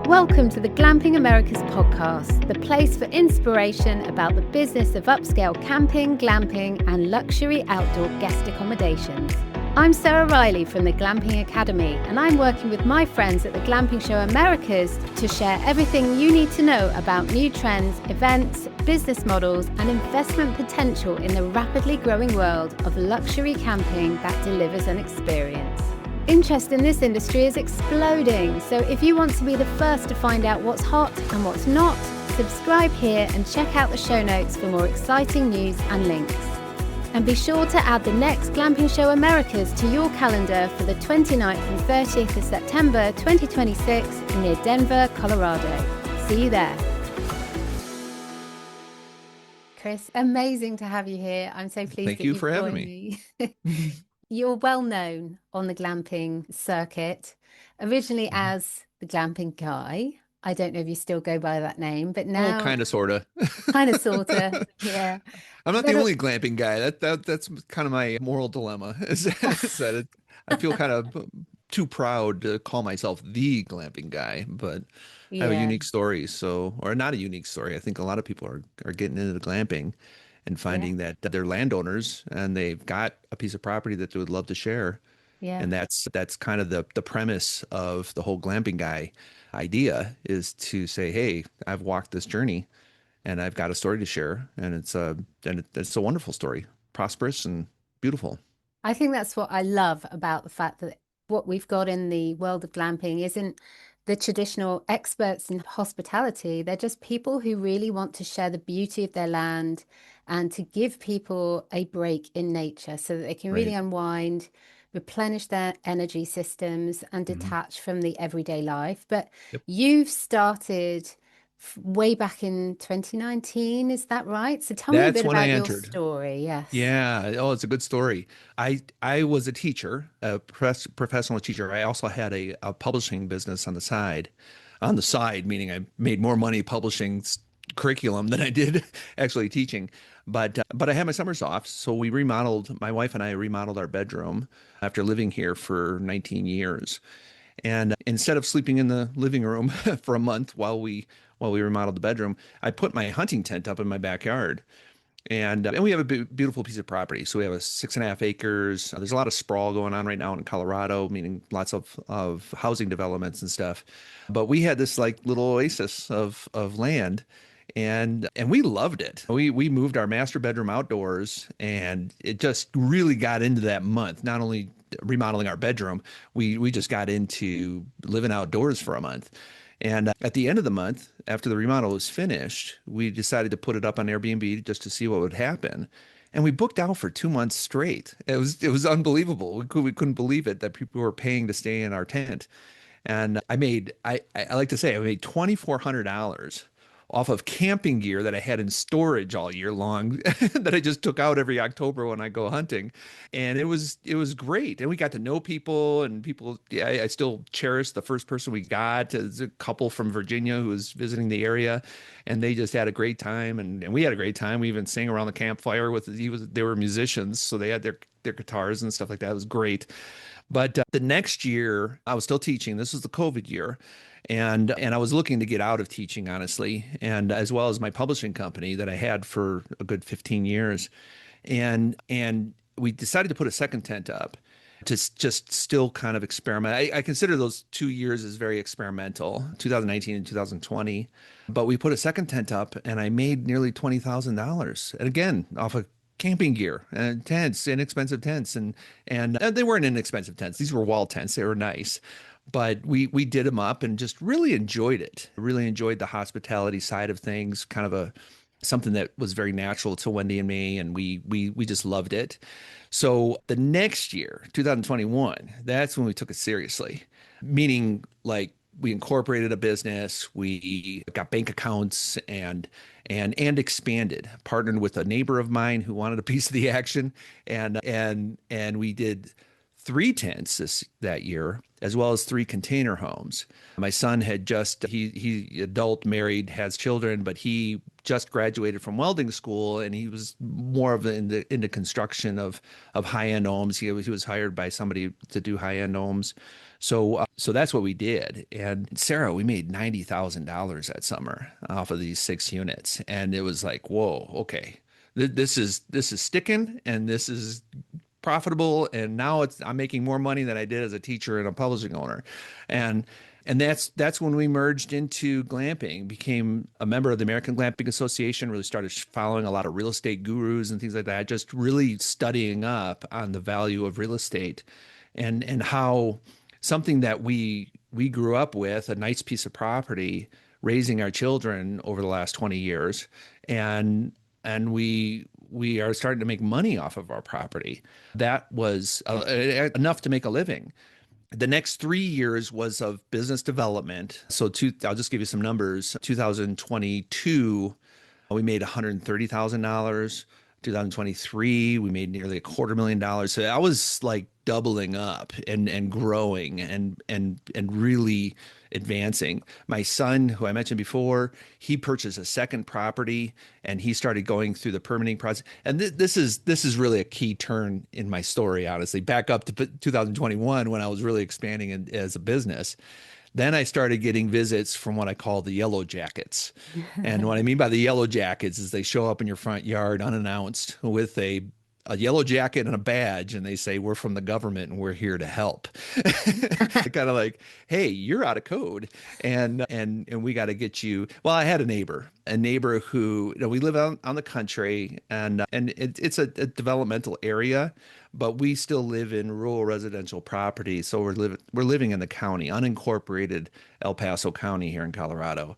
Welcome to the Glamping Americas podcast, the place for inspiration about the business of upscale camping, glamping, and luxury outdoor guest accommodations. I'm Sarah Riley from the Glamping Academy, and I'm working with my friends at the Glamping Show Americas to share everything you need to know about new trends, events, business models, and investment potential in the rapidly growing world of luxury camping that delivers an experience. Interest in this industry is exploding, so if you want to be the first to find out what's hot and what's not, subscribe here and check out the show notes for more exciting news and links. And be sure to add the next Glamping Show Americas to your calendar for the 29th and 30th of September 2026 near Denver, Colorado. See you there. Chris, amazing to have you here. I'm so pleased Thank you for having me. You're well known on the glamping circuit, originally as the glamping guy. I don't know if you still go by that name, but now kind of, sort of. kind of, sort of, yeah. I'm not the only glamping guy. That's kind of my moral dilemma. Is that I feel kind of too proud to call myself the glamping guy, but I have a unique story. Or not a unique story. I think a lot of people are getting into the glamping and finding that they're landowners and they've got a piece of property that they would love to share. Yeah. And that's kind of the premise of the whole glamping guy idea, is to say, hey, I've walked this journey and I've got a story to share. And it's a wonderful story, prosperous and beautiful. I think that's what I love about the fact that what we've got in the world of glamping isn't the traditional experts in hospitality. They're just people who really want to share the beauty of their land and to give people a break in nature so that they can really unwind, replenish their energy systems and detach from the everyday life. But you've started way back in 2019, is that right? So tell me a bit about your story. Yes. Yeah. Oh, it's a good story. I was a teacher, a professional teacher. I also had a publishing business on the side, meaning I made more money publishing curriculum than I did actually teaching. But I had my summers off, so my wife and I remodeled our bedroom after living here for 19 years. And instead of sleeping in the living room for a month while we remodeled the bedroom, I put my hunting tent up in my backyard. And we have a beautiful piece of property. So we have 6.5 acres. There's a lot of sprawl going on right now in Colorado, meaning lots of housing developments and stuff. But we had this like little oasis of land. And we loved it. We moved our master bedroom outdoors, and it just really got into that month. Not only remodeling our bedroom, we just got into living outdoors for a month. And at the end of the month, after the remodel was finished, we decided to put it up on Airbnb just to see what would happen. And we booked out for 2 months straight. It was unbelievable. We couldn't believe it that people were paying to stay in our tent. And I like to say I made $2,400 off of camping gear that I had in storage all year long that I just took out every October when I go hunting. And it was great. And we got to know people, and I still cherish the first person we got. It's a couple from Virginia who was visiting the area, and they just had a great time. And we had a great time. We even sang around the campfire they were musicians, so they had their guitars and stuff like that. It was great. But the next year I was still teaching. This was the COVID year. And I was looking to get out of teaching, honestly, and as well as my publishing company that I had for a good 15 years. And we decided to put a second tent up to just still kind of experiment. I consider those 2 years as very experimental, 2019 and 2020. But we put a second tent up, and I made nearly $20,000. And again, off of camping gear and tents, inexpensive tents. And they weren't inexpensive tents. These were wall tents. They were nice. But we did them up and just really enjoyed it. Really enjoyed the hospitality side of things, kind of something that was very natural to Wendy and me, and we just loved it. So the next year, 2021, that's when we took it seriously, meaning like we incorporated a business, we got bank accounts and expanded, partnered with a neighbor of mine who wanted a piece of the action, and we did 3 tents that year, as well as 3 container homes. My son had he adult, married, has children, but he just graduated from welding school, and he was more of into construction of high-end homes. He was hired by somebody to do high-end homes. So that's what we did. And Sarah, we made $90,000 that summer off of these 6 units. And it was like, whoa, okay. This is sticking and this is profitable. And now I'm making more money than I did as a teacher and a publishing owner. And and that's when we merged into glamping, became a member of the American Glamping Association, really started following a lot of real estate gurus and things like that, just really studying up on the value of real estate and how something that we grew up with, a nice piece of property, raising our children over the last 20 years, and we are starting to make money off of our property. That was enough to make a living. The next 3 years was of business development. I'll just give you some numbers. 2022, we made $130,000. 2023, we made nearly $250,000. So I was like doubling up and growing and really advancing. My son, who I mentioned before, he purchased a second property and he started going through the permitting process. And this is really a key turn in my story, honestly. Back up to 2021 when I was really expanding as a business. Then I started getting visits from what I call the yellow jackets. And what I mean by the yellow jackets is they show up in your front yard unannounced with a yellow jacket and a badge, and they say, we're from the government and we're here to help. Kind of like, hey, you're out of code. And we got to get you. Well, I had a neighbor who, we live out on the country and it's a developmental area, but we still live in rural residential property. So we're living in the county, unincorporated El Paso County here in Colorado.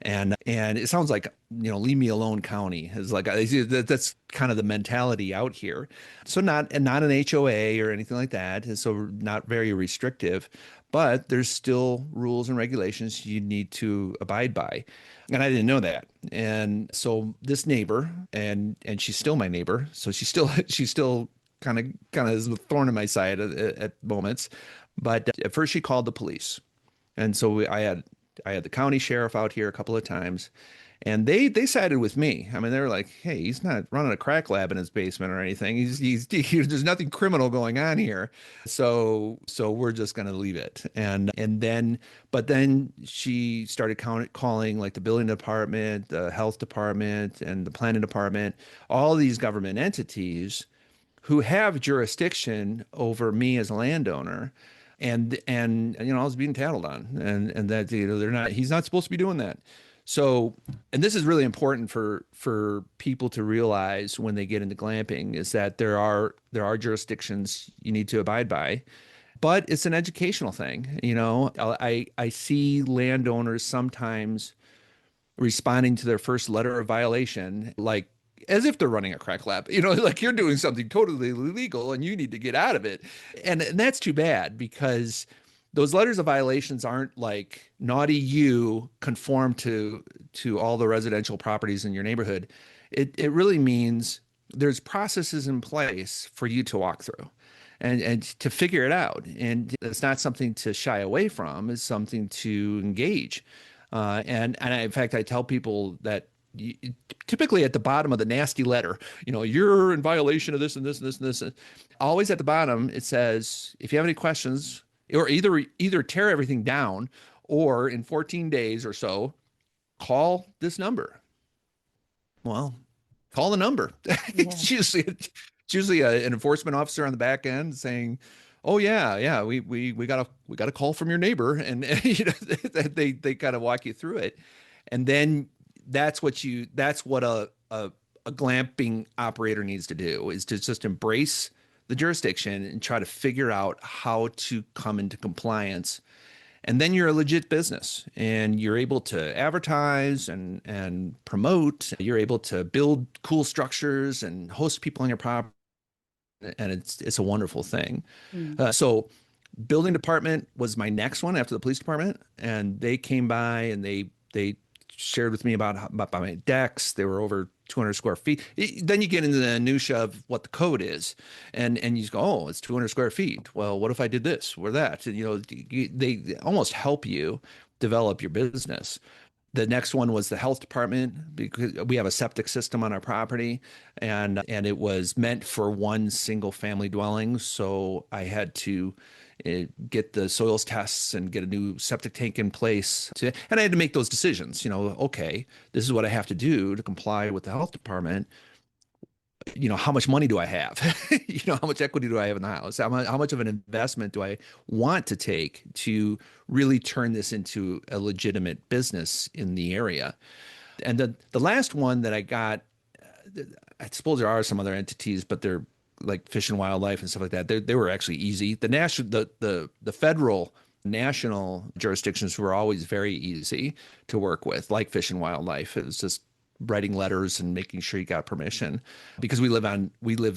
And it sounds like, leave me alone county is like, that's kind of the mentality out here. So not an HOA or anything like that. And so not very restrictive, but there's still rules and regulations you need to abide by. And I didn't know that. And so this neighbor, and she's still my neighbor. So she's still kind of is a thorn in my side at moments. But at first she called the police. And so I had the county sheriff out here a couple of times, and they sided with me. I mean, they were like, "Hey, he's not running a crack lab in his basement or anything. There's nothing criminal going on here. So we're just going to leave it." But then she started calling like the building department, the health department, and the planning department, all these government entities who have jurisdiction over me as a landowner. And I was being tattled on, and that he's not supposed to be doing that. So, and this is really important for people to realize when they get into glamping, is that there are jurisdictions you need to abide by, but it's an educational thing. I see landowners sometimes responding to their first letter of violation like as if they're running a crack lab, like you're doing something totally illegal and you need to get out of it. And that's too bad, because those letters of violations aren't like naughty you conform to all the residential properties in your neighborhood. It really means there's processes in place for you to walk through and to figure it out. And it's not something to shy away from, it's something to engage. In fact, I tell people that typically at the bottom of the nasty letter, you're in violation of this and this and this and this. Always at the bottom, it says, if you have any questions, or either tear everything down, or in 14 days or so, call this number. Well, call the number. Yeah. It's usually an enforcement officer on the back end saying, "Oh yeah, we got a call from your neighbor," and they kind of walk you through it, and then that's what a glamping operator needs to do, is to just embrace the jurisdiction and try to figure out how to come into compliance. And then you're a legit business and you're able to advertise and promote. You're able to build cool structures and host people on your property. And it's a wonderful thing. So building department was my next one after the police department. And they came by and they shared with me about my decks. They were over 200 square feet. Then you get into the minutia of what the code is, and you just go, "Oh, it's 200 square feet. Well, what if I did this or that?" And, they almost help you develop your business. The next one was the health department, because we have a septic system on our property, and it was meant for one single family dwelling. So I had to get the soils tests and get a new septic tank in place. And I had to make those decisions. Okay, this is what I have to do to comply with the health department. How much money do I have? How much equity do I have in the house? How much of an investment do I want to take to really turn this into a legitimate business in the area? And the last one that I got, I suppose there are some other entities, but they're like Fish and Wildlife and stuff like that. They were actually easy. The federal national jurisdictions were always very easy to work with, like Fish and Wildlife. It was just writing letters and making sure you got permission, because we live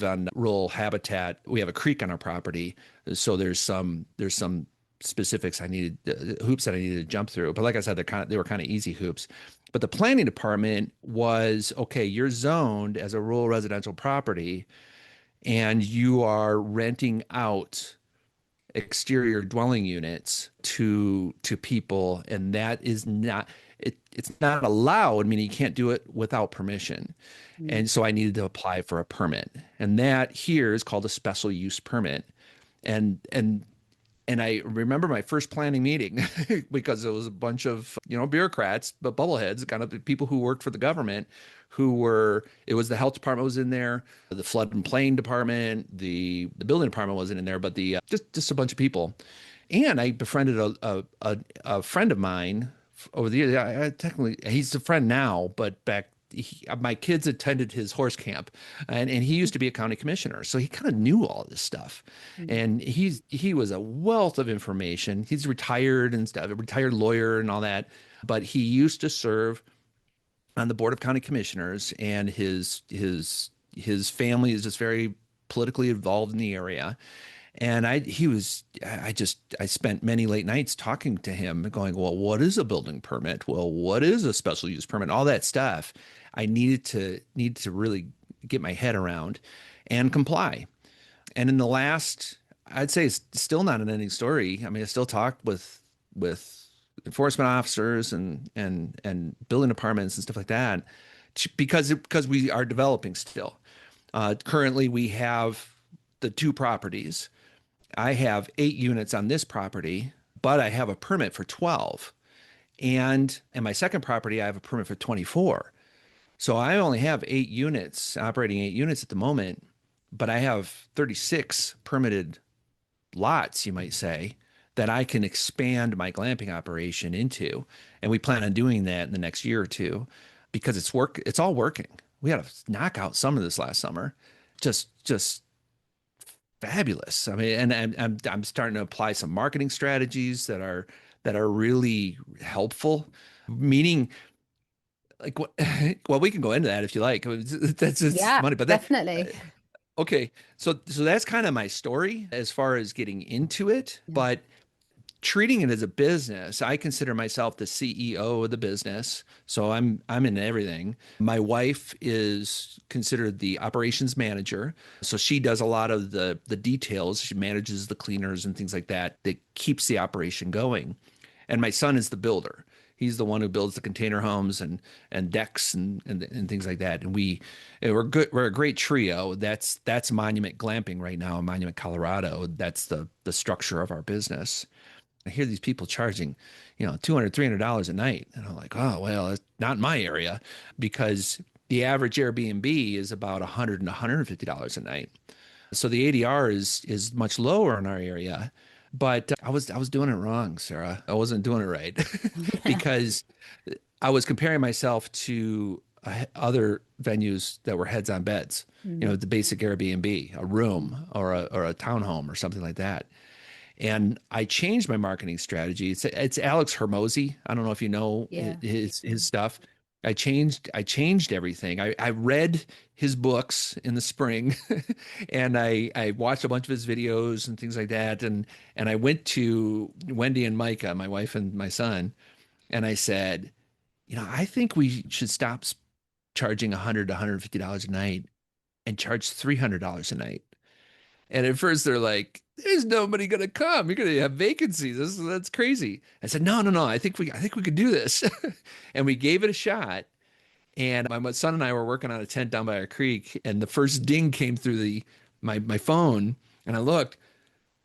on rural habitat. We have a creek on our property, so there's some specifics hoops that I needed to jump through. But like I said, they were kind of easy hoops. But the planning department was, okay, you're zoned as a rural residential property and you are renting out exterior dwelling units to people, and that is not it's not allowed, meaning you can't do it without permission. And so I needed to apply for a permit. And that here is called a special use permit. And I remember my first planning meeting because it was a bunch of, bureaucrats, but bubbleheads, kind of people who worked for the government it was the health department was in there, the flood and plain department, the building department wasn't in there, but just a bunch of people. And I befriended a friend of mine over the years. Technically, he's a friend now, but my kids attended his horse camp, and he used to be a county commissioner, so he kind of knew all this stuff. And he was a wealth of information. He's retired and stuff, a retired lawyer and all that, but he used to serve on the board of county commissioners, and his family is just very politically involved in the area. And I spent many late nights talking to him, going, well, what is a building permit? Well, what is a special use permit? All that stuff I needed to really get my head around and comply. And in the last, I'd say it's still not an ending story. I mean, I still talk with enforcement officers and building departments and stuff like that, because we are developing still. Currently, we have the two properties. I have 8 units on this property, but I have a permit for 12. And in my second property, I have a permit for 24. So I only have 8 units, operating 8 units at the moment, but I have 36 permitted lots, you might say, that I can expand my glamping operation into. And we plan on doing that in the next year or two, because it's all working. We had to knock out some of this last summer. Just fabulous. I mean, and I'm starting to apply some marketing strategies that are really helpful. Meaning, like, what? Well, we can go into that if you like. It's funny, but definitely. Okay, so that's kind of my story as far as getting into it, but treating it as a business, I consider myself the CEO of the business. So I'm in everything. My wife is considered the operations manager. So she does a lot of the details. She manages the cleaners and things like that keeps the operation going. And my son is the builder. He's the one who builds the container homes and decks and things like that. And we're good. We're a great trio. That's Monument Glamping right now in Monument, Colorado. That's the structure of our business. I hear these people charging, $200, $300 a night. And I'm like, oh, well, it's not in my area, because the average Airbnb is about $100 and $150 a night. So the ADR is much lower in our area. But I was doing it wrong, Sarah. I wasn't doing it right because I was comparing myself to other venues that were heads on beds, the basic Airbnb, a room or a townhome or something like that. And I changed my marketing strategy. It's Alex Hermosi. I don't know if you know his stuff. I changed everything. I read his books in the spring and I watched a bunch of his videos and things like that. And I went to Wendy and Micah, my wife and my son, and I said, I think we should stop charging $100 to $150 a night and charge $300 a night. And at first they're like, there's nobody going to come. You're going to have vacancies. That's crazy. I said, no. I think we could do this. And we gave it a shot. And my son and I were working on a tent down by a creek, and the first ding came through my phone, and I looked,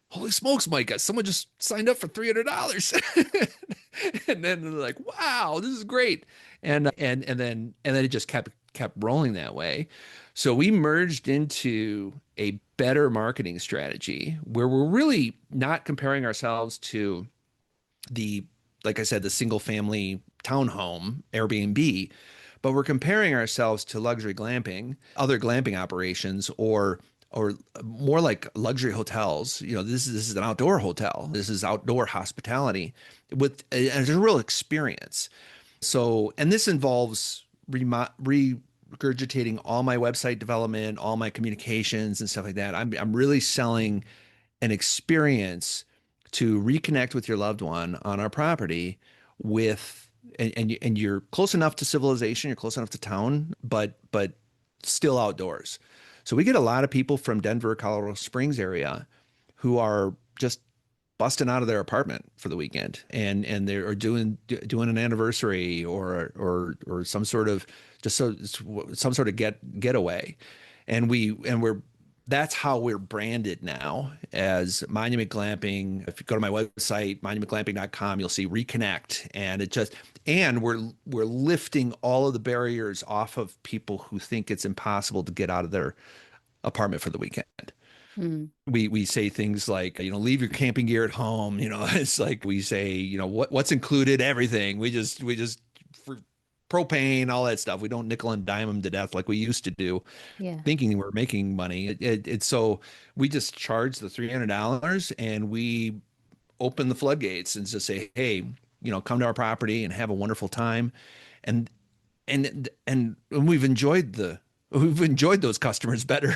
holy smokes, Micah, someone just signed up for $300. And then they're like, wow, this is great. And then it just kept rolling that way. So we merged into a better marketing strategy where we're really not comparing ourselves to the, like I said, the single family townhome Airbnb, but we're comparing ourselves to luxury glamping, other glamping operations, or more like luxury hotels. This is an outdoor hotel. This is outdoor hospitality with and a real experience. So, and this involves regurgitating all my website development, all my communications and stuff like that. I'm really selling an experience to reconnect with your loved one on our property with and you're close enough to civilization, you're close enough to town, but still outdoors. So we get a lot of people from Denver, Colorado Springs area who are just busting out of their apartment for the weekend and they're doing an anniversary or some sort of some sort of getaway. And we're that's how we're branded now as Monument Glamping. If you go to my website, monumentglamping.com, you'll see reconnect. And we're lifting all of the barriers off of people who think it's impossible to get out of their apartment for the weekend. Mm. We say things like, leave your camping gear at home. It's like we say, what's included, everything. We just for propane, all that stuff. We don't nickel and dime them to death like we used to do, Yeah. thinking we're making money. It's so we just charge the $300 and we open the floodgates and just say, hey, come to our property and have a wonderful time. And we've enjoyed those customers better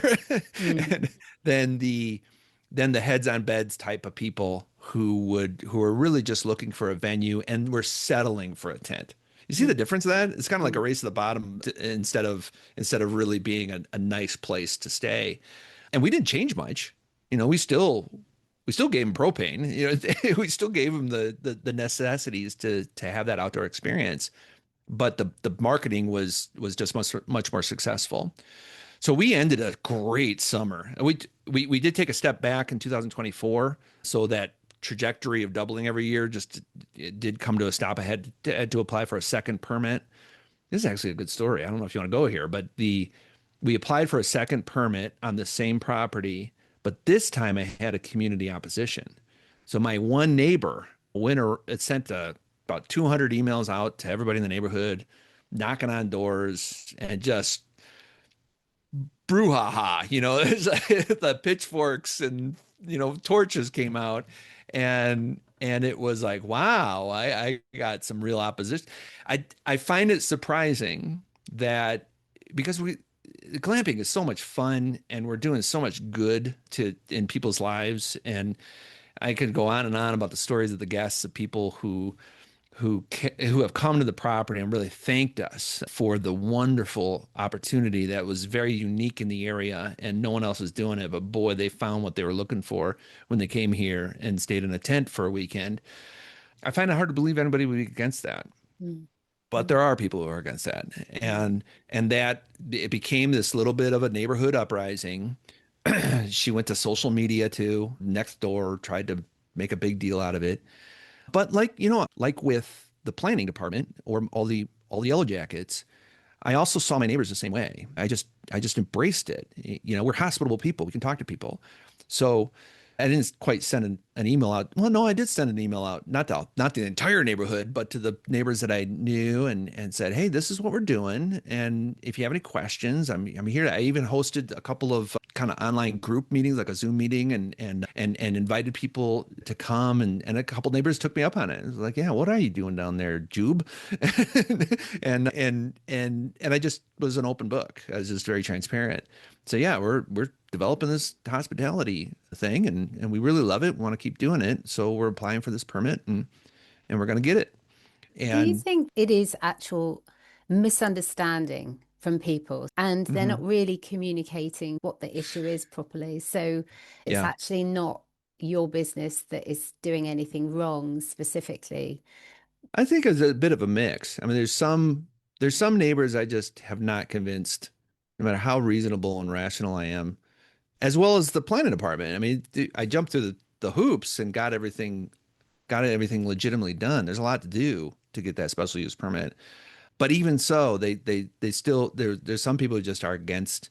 Mm. than the heads on beds type of people who are really just looking for a venue and we're settling for a tent. You see the difference of that? It's kind of like a race to the bottom instead of really being a nice place to stay. And we didn't change much. We still gave them propane. We still gave them the necessities to have that outdoor experience. But the marketing was just much more successful. So we ended a great summer. We did take a step back in 2024. So that trajectory of doubling every year it did come to a stop. I had to apply for a second permit. This is actually a good story. I don't know if you want to go here, but we applied for a second permit on the same property, but this time I had a community opposition. So my one neighbor it sent about 200 emails out to everybody in the neighborhood, knocking on doors and just brouhaha, the pitchforks and, torches came out and it was like, wow, I got some real opposition. I find it surprising that because glamping is so much fun and we're doing so much good in people's lives. And I could go on and on about the stories of the guests of people who have come to the property and really thanked us for the wonderful opportunity that was very unique in the area and no one else was doing it. But boy, they found what they were looking for when they came here and stayed in a tent for a weekend. I find it hard to believe anybody would be against that. Mm. But there are people who are against that. And that it became this little bit of a neighborhood uprising. She went to social media too, next door, tried to make a big deal out of it. But like with the planning department or all the Yellow Jackets, I also saw my neighbors the same way. I just embraced it. We're hospitable people. We can talk to people. So I didn't quite send an email out. Well, no, I did send an email out, not the entire neighborhood, but to the neighbors that I knew and said, hey, this is what we're doing. And if you have any questions, I'm here. I even hosted a couple of kind of online group meetings, like a Zoom meeting and invited people to come. And a couple neighbors took me up on it. It was like, yeah, what are you doing down there, Jeub? and I just was an open book. I was just very transparent. So yeah, we're developing this hospitality thing and we really love it. We want to keep doing it. So we're applying for this permit and we're going to get it. Do you And think it is actual misunderstanding from people and they're mhm, not really communicating what the issue is properly? So it's yeah, actually not your business that is doing anything wrong specifically. I think it's a bit of a mix. I mean, there's some neighbors I just have not convinced, no matter how reasonable and rational I am, as well as the planning department. I mean, I jumped through the hoops and got everything legitimately done. There's a lot to do to get that special use permit. But even so, they still there's some people who just are against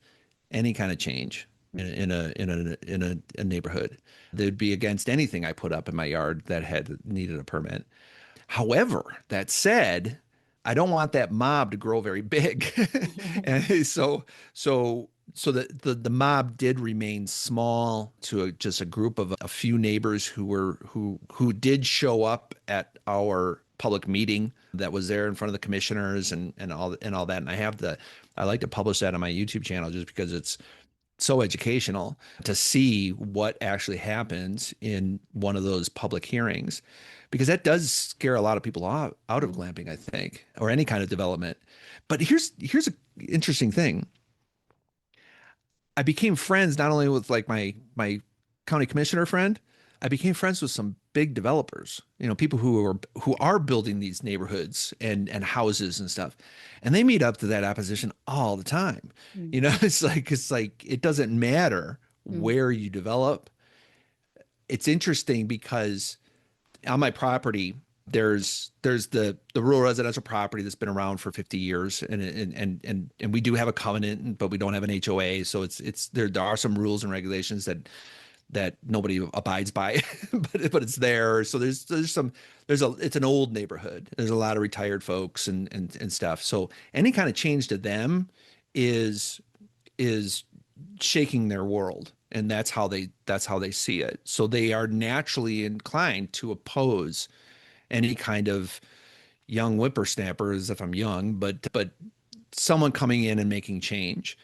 any kind of change in a neighborhood. They'd be against anything I put up in my yard that had needed a permit. However, that said, I don't want that mob to grow very big. And so the mob did remain small to just a group of a few neighbors who did show up at our public meeting that was there in front of the commissioners and all that. And I like to publish that on my YouTube channel just because it's so educational to see what actually happens in one of those public hearings, because that does scare a lot of people out of glamping, I think, or any kind of development. But here's an interesting thing. I became friends not only with like my county commissioner friend, I became friends with some big developers, people who are building these neighborhoods and houses and stuff. And they meet up to that opposition all the time. It's like it doesn't matter where you develop. It's interesting because on my property, there's the rural residential property that's been around for 50 years, and we do have a covenant, but we don't have an HOA. So there are some rules and regulations that nobody abides by, but it's there. So it's an old neighborhood. There's a lot of retired folks and stuff. So any kind of change to them is shaking their world. And that's how they see it. So they are naturally inclined to oppose any kind of young whippersnapper, as if I'm young, but someone coming in and making change.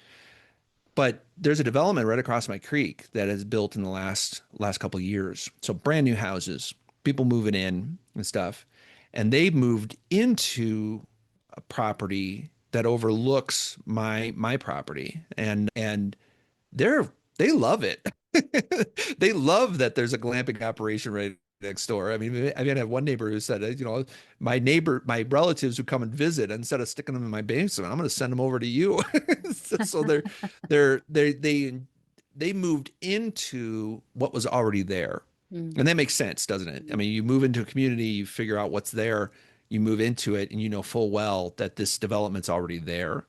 But there's a development right across my creek that is built in the last couple of years. So brand new houses, people moving in and stuff. And they moved into a property that overlooks my property. And they love it. They love that there's a glamping operation right next door. I mean, I have one neighbor who said, my relatives who come and visit, instead of sticking them in my basement, I'm going to send them over to you. So they moved into what was already there. And that makes sense, doesn't it? I mean, you move into a community, you figure out what's there, you move into it, and you know full well that this development's already there,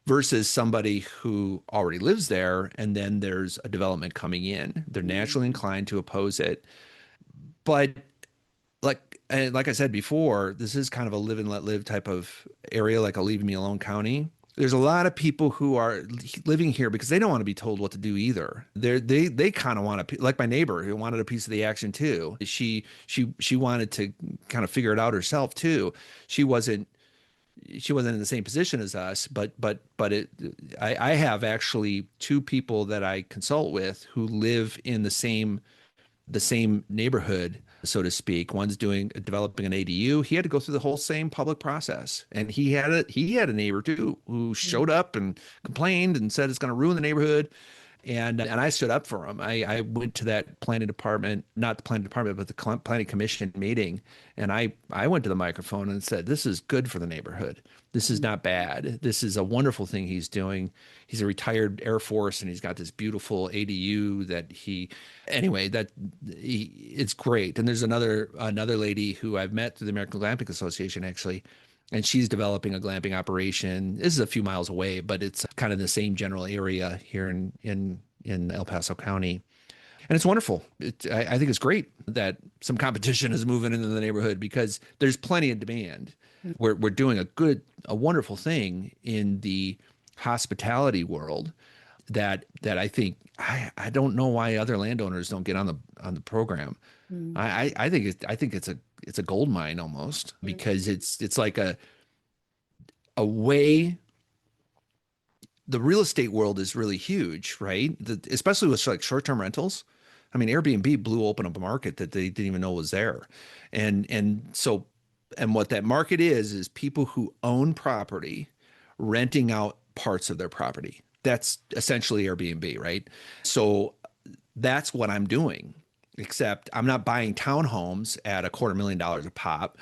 versus somebody who already lives there, and then there's a development coming in. They're naturally inclined to oppose it. But like I said before, this is kind of a live and let live type of area, like a leave me alone county. There's a lot of people who are living here because they don't want to be told what to do either. They kind of want to, like my neighbor who wanted a piece of the action too. She wanted to kind of figure it out herself too. She wasn't in the same position as us, but I have actually two people that I consult with who live in the same neighborhood, so to speak. One's developing an ADU. He had to go through the whole same public process, and he had a neighbor too who showed up and complained and said it's going to ruin the neighborhood. And I stood up for him. I went to that planning department, not the planning department, but the planning commission meeting. And I went to the microphone and said, this is good for the neighborhood. This is not bad. This is a wonderful thing he's doing. He's a retired Air Force, and he's got this beautiful ADU it's great. And there's another lady who I've met through the American Glamping Association, actually. And she's developing a glamping operation. This is a few miles away, but it's kind of the same general area here in El Paso County. And it's wonderful. I think it's great that some competition is moving into the neighborhood because there's plenty of demand. We're doing a wonderful thing in the hospitality world that I think I don't know why other landowners don't get on the program. I think it's a gold mine almost, because it's like a way. The real estate world is really huge, right? Especially with like short-term rentals. I mean, Airbnb blew open up a market that they didn't even know was there. And what that market is people who own property renting out parts of their property. That's essentially Airbnb, right? So that's what I'm doing. Except I'm not buying townhomes at $250,000 a pop,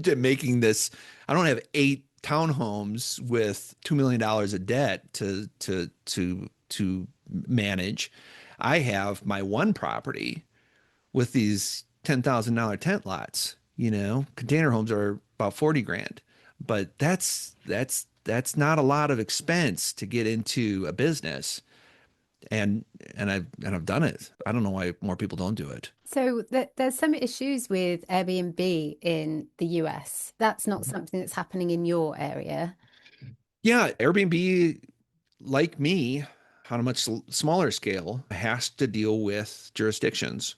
to making this. I don't have 8 townhomes with $2 million of debt to manage. I have my one property with these $10,000 tent lots. Container homes are about 40 grand, but that's not a lot of expense to get into a business. And I've done it. I don't know why more people don't do it. So there's some issues with Airbnb in the US. That's not something that's happening in your area. Yeah, Airbnb, like me, on a much smaller scale, has to deal with jurisdictions.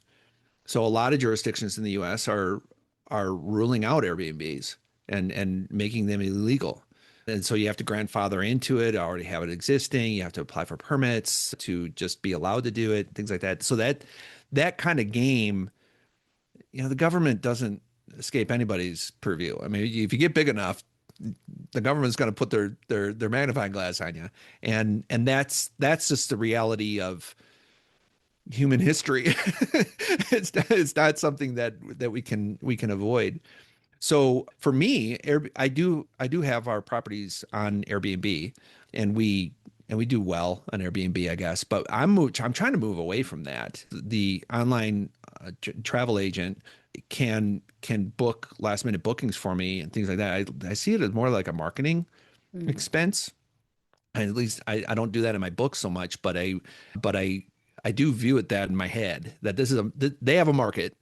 So a lot of jurisdictions in the US are ruling out Airbnbs and making them illegal. And so you have to grandfather into it, already have it existing. You have to apply for permits to just be allowed to do it, things like that. So that kind of game, the government doesn't escape anybody's purview. I mean, if you get big enough, the government's going to put their magnifying glass on you, and that's just the reality of human history. It's not something that we can avoid. So for me, I do have our properties on Airbnb, and we do well on Airbnb, I guess. But I'm trying to move away from that. The online travel agent can book last minute bookings for me and things like that. I see it as more like a marketing expense. And at least I don't do that in my book so much, but I do view it that in my head that they have a market,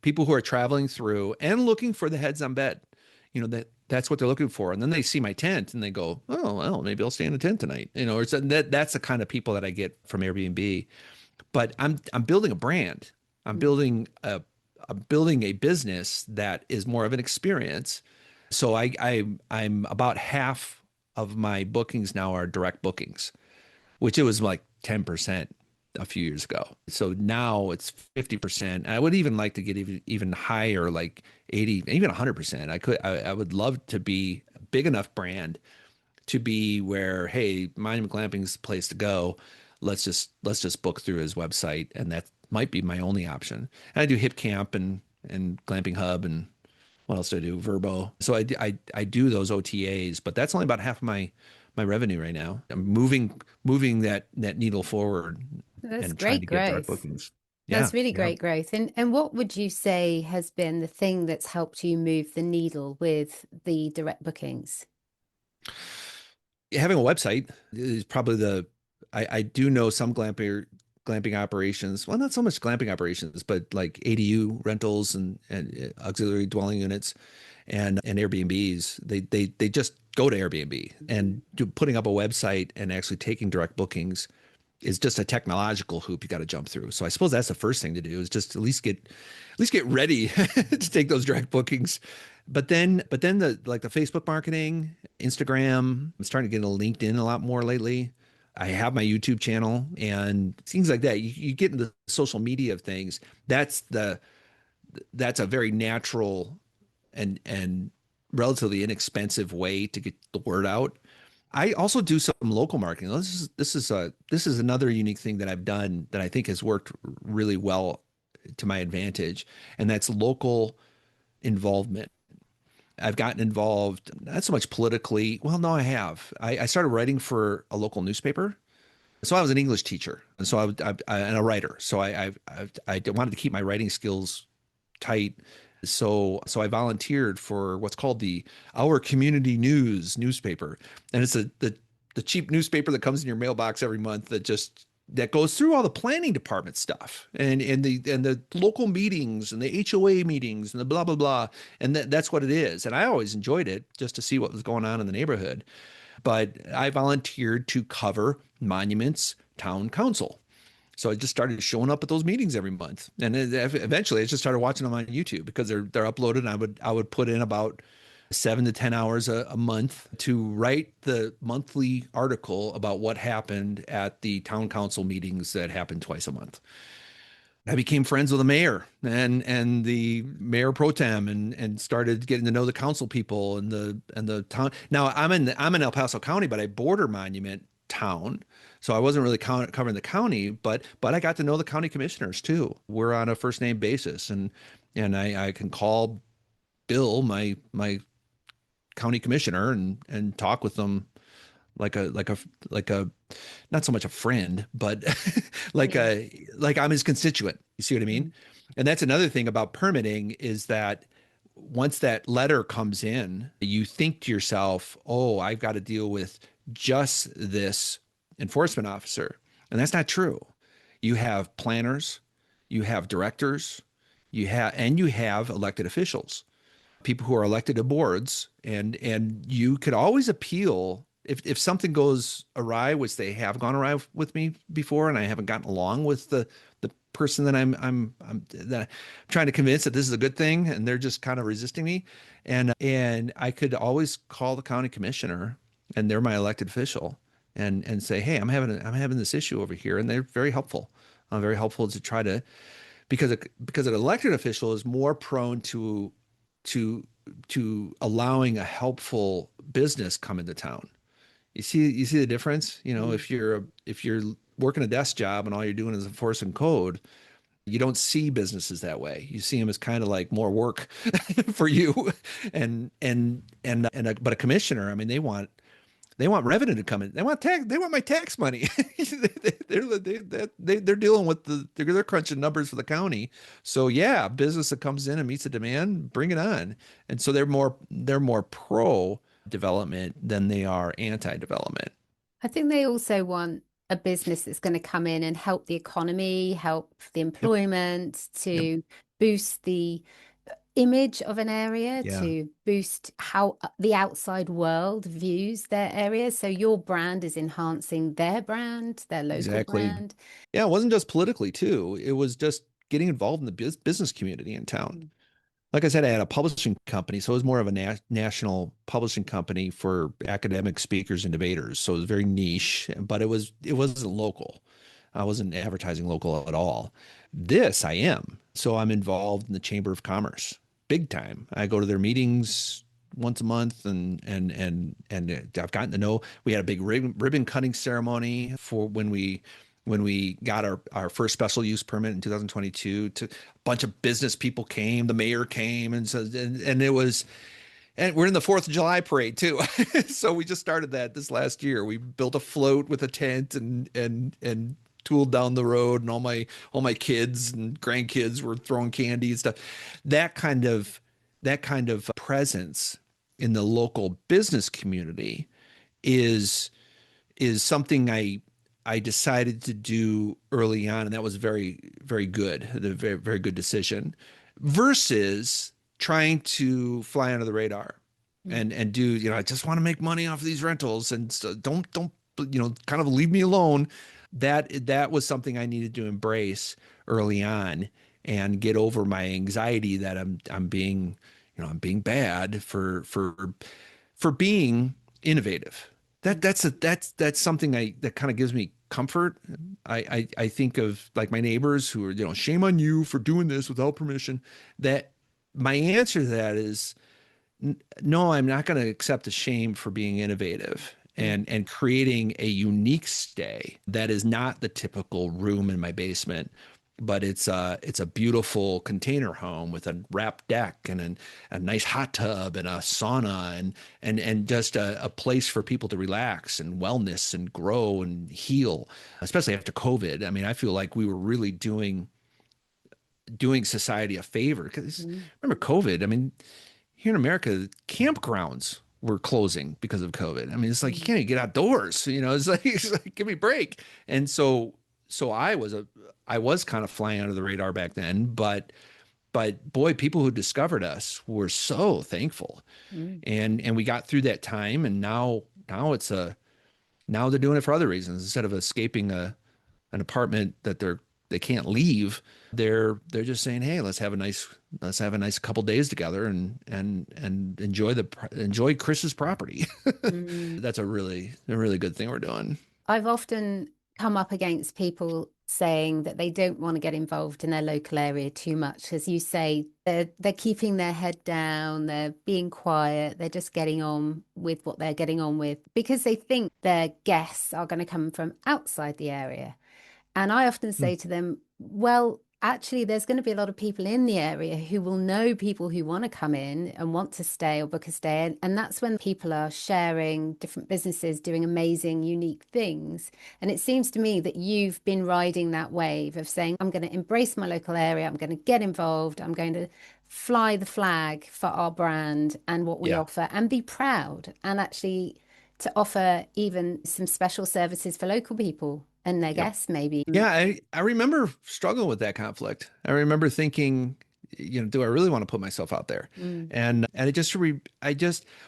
people who are traveling through and looking for the heads on bed, that's what they're looking for. And then they see my tent and they go, oh, well, maybe I'll stay in a tent tonight. Or that's the kind of people that I get from Airbnb. But I'm building a brand. I'm building a business that is more of an experience. So I'm about half of my bookings now are direct bookings, which it was like 10% a few years ago. So now it's 50%. I would even like to get even higher, like 80, even 100%. I would love to be a big enough brand to be where, hey, Monument Glamping is the place to go. Let's just book through his website, and that might be my only option. And I do Hip Camp and Glamping Hub, and what else do I do? Verbo. So I do those OTAs, but that's only about half of my revenue right now. I'm moving that needle forward That's and trying great to get direct growth. bookings. Yeah, That's really yeah. great growth. And what would you say has been the thing that's helped you move the needle with the direct bookings? Having a website is probably I do know some glamping operations. Well, not so much glamping operations, but like ADU rentals and auxiliary dwelling units and Airbnbs. They just go to Airbnb and putting up a website and actually taking direct bookings is just a technological hoop you got to jump through. So I suppose that's the first thing to do is just at least get ready to take those direct bookings. But then the Facebook marketing, Instagram, I'm starting to get into LinkedIn a lot more lately. I have my YouTube channel and things like that. You get into the social media of things. That's a very natural and relatively inexpensive way to get the word out. I also do some local marketing. This is another unique thing that I've done that I think has worked really well to my advantage, and that's local involvement. I've gotten involved not so much politically. Well, no, I have. I started writing for a local newspaper. So I was an English teacher, and so and a writer. So I wanted to keep my writing skills tight. So I volunteered for what's called the Our Community News newspaper, and it's the cheap newspaper that comes in your mailbox every month that goes through all the planning department stuff and the local meetings and the HOA meetings and the blah blah blah, and that's what it is. And I always enjoyed it just to see what was going on in the neighborhood. But I volunteered to cover Monuments Town Council. So I just started showing up at those meetings every month, and then eventually I just started watching them on YouTube because they're uploaded. And I would put in about 7 to 10 hours a month to write the monthly article about what happened at the town council meetings that happened twice a month. I became friends with the mayor and the mayor pro tem and started getting to know the council people and the town. Now I'm in El Paso County, but I border Monument Town. So I wasn't really covering the county, but I got to know the county commissioners too. We're on a first name basis, and I can call Bill, my county commissioner, and talk with them like a not so much a friend, but like Yeah. I'm his constituent. You see what I mean? Mm. And that's another thing about permitting is that once that letter comes in, you think to yourself, "Oh, I've got to deal with just this enforcement officer." And that's not true. You have planners, you have directors, you have elected officials, people who are elected to boards, and you could always appeal if something goes awry, which they have gone awry with me before, and I haven't gotten along with the person that I'm trying to convince that this is a good thing, and they're just kind of resisting me, and I could always call the county commissioner, and they're my elected official, and say, hey, I'm having this issue over here, and they're very helpful. Very helpful to try to because an elected official is more prone to allowing a helpful business come into town. You see the difference? Mm. If you're working a desk job and all you're doing is enforcing code, you don't see businesses that way. You see them as kind of like more work for you. But a commissioner, I mean, they want revenue to come in. They want my tax money. They're dealing with they're crunching numbers for the county. So yeah, business that comes in and meets the demand, bring it on. And so they're more pro development than they are anti-development. I think they also want a business that's going to come in and help the economy, help the Yep. employment, Yep. to boost the image of an area, Yeah. to boost how the outside world views their area. So your brand is enhancing their brand, their local Exactly. brand. Yeah, it wasn't just politically too. It was just getting involved in the business community in town. Mm. Like I said, I had a publishing company, so it was more of a national publishing company for academic speakers and debaters. So it was very niche, but it wasn't local. I wasn't advertising local at all. This I am. So I'm involved in the Chamber of Commerce, big time. I go to their meetings once a month, and I've gotten to know. We had a big ribbon cutting ceremony for when we got our first special use permit in 2022. To a bunch of business people came, the mayor came, and it was, and we're in the 4th of July parade too. So we just started that this last year. We built a float with a tent and tooled down the road, and all my kids and grandkids were throwing candy and stuff. That kind of presence in the local business community is is something I decided to do early on, and that was very, very good, a very, very good decision, versus trying to fly under the radar Mm. and do, I just want to make money off of these rentals, and so don't kind of leave me alone. That was something I needed to embrace early on and get over my anxiety that I'm being bad for being innovative. That's something that kind of gives me comfort. I think of like my neighbors who are, shame on you for doing this without permission. That my answer to that is no, I'm not going to accept the shame for being innovative Mm. and creating a unique stay that is not the typical room in my basement, but it's a beautiful container home with a wrapped deck and a nice hot tub and a sauna and just a place for people to relax and wellness and grow and heal, especially after COVID. I mean, I feel like we were really doing society a favor because Mm. remember COVID? I mean, here in America, campgrounds were closing because of COVID. I mean, it's like you Mm. can't even get outdoors. It's like give me a break. And so I was kind of flying under the radar back then, but boy, people who discovered us were so thankful, Mm. and we got through that time, and now now they're doing it for other reasons instead of escaping an apartment that they can't leave. They're just saying, hey, let's have a nice couple days together and enjoy Chris's property. Mm. That's a really good thing we're doing. I've often come up against people saying that they don't want to get involved in their local area too much. As you say, they're keeping their head down, they're being quiet, they're just getting on with what they're getting on with because they think their guests are going to come from outside the area. And I often Hmm. say to them, well, actually there's going to be a lot of people in the area who will know people who want to come in and want to stay or book a stay. And that's when people are sharing different businesses doing amazing, unique things. And it seems to me that you've been riding that wave of saying, I'm going to embrace my local area, I'm going to get involved, I'm going to fly the flag for our brand and what we Yeah. offer and be proud and actually to offer even some special services for local people and their Yep. guests, maybe. Yeah, I remember struggling with that conflict. I remember thinking, do I really want to put myself out there? Mm. And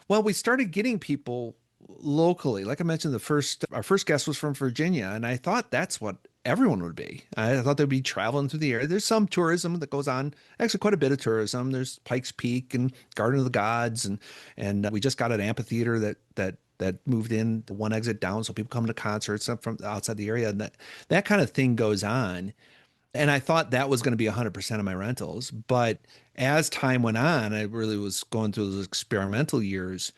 well, we started getting people locally. Like I mentioned, our first guest was from Virginia, and I thought that's what everyone would be. I thought they'd be traveling through the area. There's some tourism that goes on, actually quite a bit of tourism. There's Pikes Peak and Garden of the Gods, and we just got an amphitheater that moved in the one exit down, so people come to concerts from outside the area, and that kind of thing goes on. And I thought that was going to be 100% of my rentals, but as time went on, I really was going through those experimental years.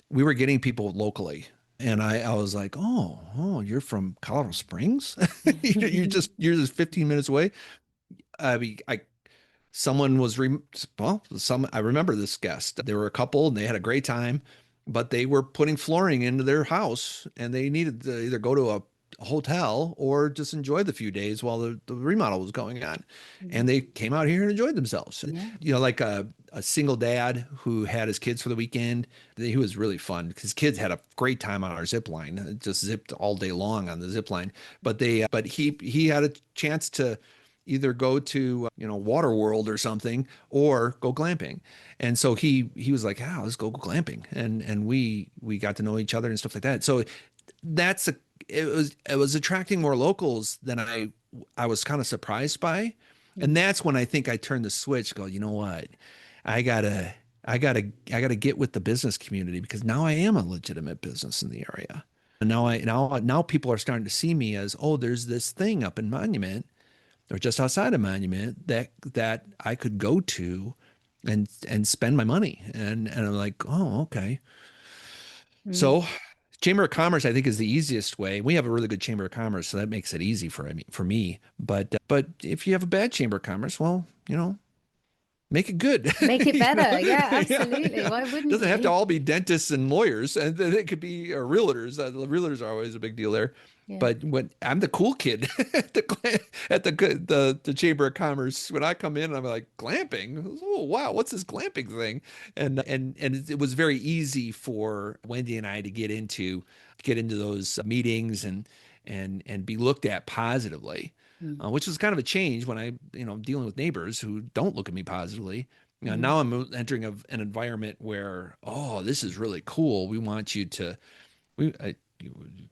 We were getting people locally, and I was like, oh, you're from Colorado Springs? You're just 15 minutes away. I mean, someone was re well, some I remember this guest. They were a couple and they had a great time, but they were putting flooring into their house and they needed to either go to a hotel or just enjoy the few days while the remodel was going on. And they came out here and enjoyed themselves. Yeah. Like a single dad who had his kids for the weekend. He was really fun because kids had a great time on our zip line. It just zipped all day long on the zip line. But he had a chance to either go to Water World or something or go glamping. And so he was like, let's go glamping. And we got to know each other and stuff like that. So it was attracting more locals than I was kind of surprised by. And that's when I think I turned the switch, go, you know what? I gotta I gotta get with the business community because now I am a legitimate business in the area. And now people are starting to see me as, oh, there's this thing up in Monument or just outside of Monument that I could go to and spend my money. And I'm like, oh, okay. Mm. So Chamber of Commerce, I think, is the easiest way. We have a really good Chamber of Commerce, so that makes it easy for me. But if you have a bad Chamber of Commerce, well, make it good. Make it better. Yeah, Yeah, absolutely. yeah. Why It wouldn't doesn't have to you? all be dentists and lawyers, and then it could be realtors. The realtors are always a big deal there. Yeah. But when I'm the cool kid at the Chamber of Commerce, when I come in, I'm like glamping. Oh wow, what's this glamping thing? And it was very easy for Wendy and I to get into those meetings and be looked at positively, Mm. which was kind of a change when dealing with neighbors who don't look at me positively. Mm. Now I'm entering an environment where, oh, this is really cool. We want you to, a